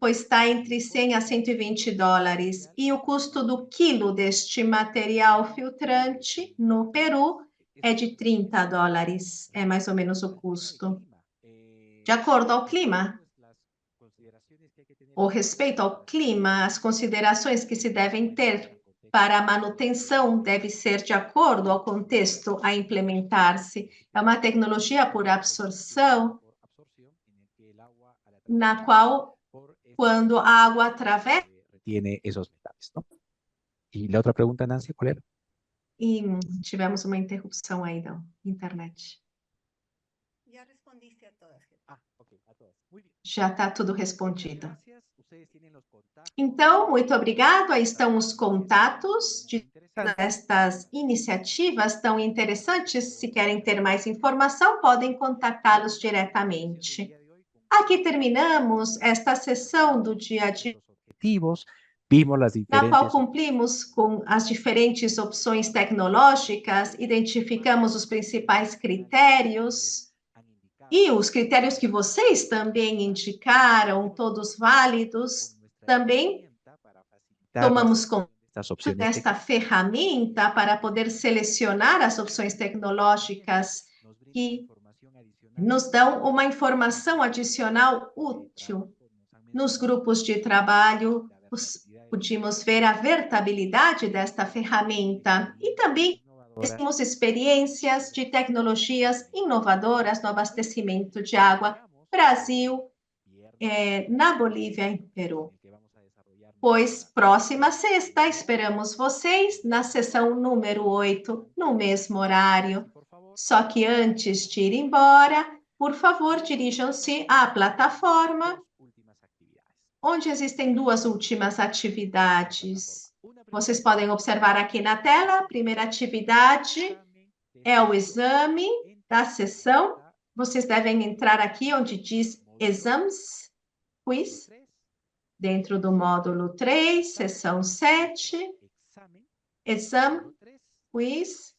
pois está entre 100 a 120 dólares. E o custo do quilo deste material filtrante no Peru é de 30 dólares. É mais ou menos o custo. De acordo ao clima, ou respeito ao clima, as considerações que se devem ter para a manutenção deve ser de acordo ao contexto a implementar-se. É uma tecnologia por absorção, na qual, quando a água atravessa... Tiene esos metales, ¿no? Y la otra pregunta, Nancy, ¿cuál era? E tivemos uma interrupção aí da internet. Ya respondiste a todas. Já está tudo respondido. Então, muito obrigado. Aí estão os contatos destas iniciativas tão interessantes. Se querem ter mais informação, podem contactá-los diretamente. Aqui terminamos esta sessão do dia a dia, na qual cumprimos com as diferentes opções tecnológicas, identificamos os principais critérios e os critérios que vocês também indicaram, todos válidos. Também tomamos conta desta ferramenta para poder selecionar as opções tecnológicas que nos dão uma informação adicional útil. Nos grupos de trabalho, pudimos ver a versatilidade desta ferramenta e também temos experiências de tecnologias inovadoras no abastecimento de água, Brasil, na Bolívia e Peru. Pois, próxima sexta, esperamos vocês na sessão número 8, no mesmo horário. Só que antes de ir embora, por favor, dirijam-se à plataforma, onde existem duas últimas atividades. Vocês podem observar aqui na tela, a primeira atividade é o exame da sessão. Vocês devem entrar aqui onde diz Exams, Quiz, dentro do módulo 3, sessão 7, Exam, Quiz,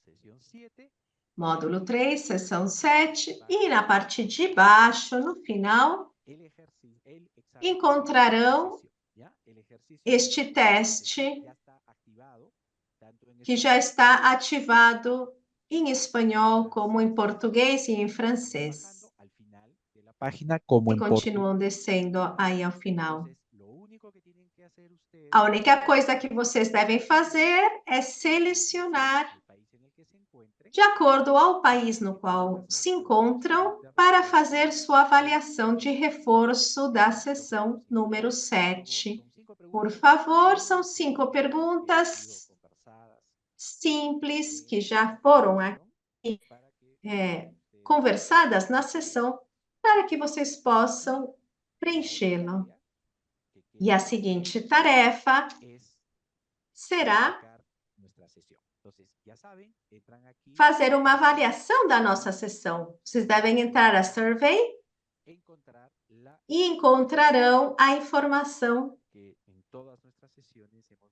módulo 3, sessão 7, e na parte de baixo, no final, encontrarão este teste que já está ativado em espanhol, como em português e em francês. E continuam descendo aí ao final. A única coisa que vocês devem fazer é selecionar de acordo ao país no qual se encontram para fazer sua avaliação de reforço da sessão número 7. Por favor, são 5 perguntas simples que já foram aqui conversadas na sessão para que vocês possam preenchê-la. E a seguinte tarefa será fazer uma avaliação da nossa sessão. Vocês devem entrar a survey e encontrarão a informação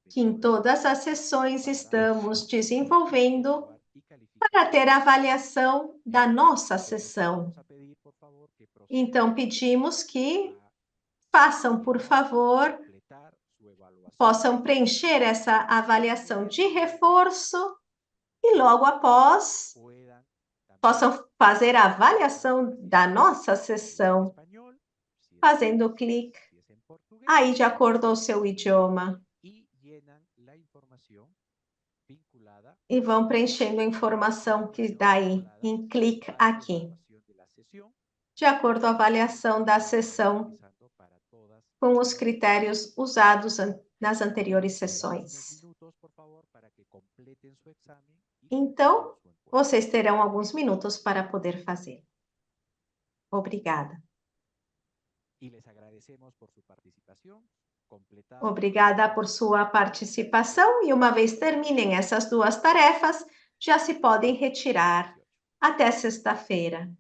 que em todas as sessões estamos desenvolvendo para ter a avaliação da nossa sessão. Então, pedimos que façam, por favor, possam preencher essa avaliação de reforço e logo após possam fazer a avaliação da nossa sessão, fazendo clique aí de acordo ao seu idioma. E vão preenchendo a informação que dá aí em clique aqui, de acordo à avaliação da sessão com os critérios usados nas anteriores sessões. Então, vocês terão alguns minutos para poder fazer. Obrigada. Obrigada por sua participação e uma vez terminem essas duas tarefas, já se podem retirar até sexta-feira.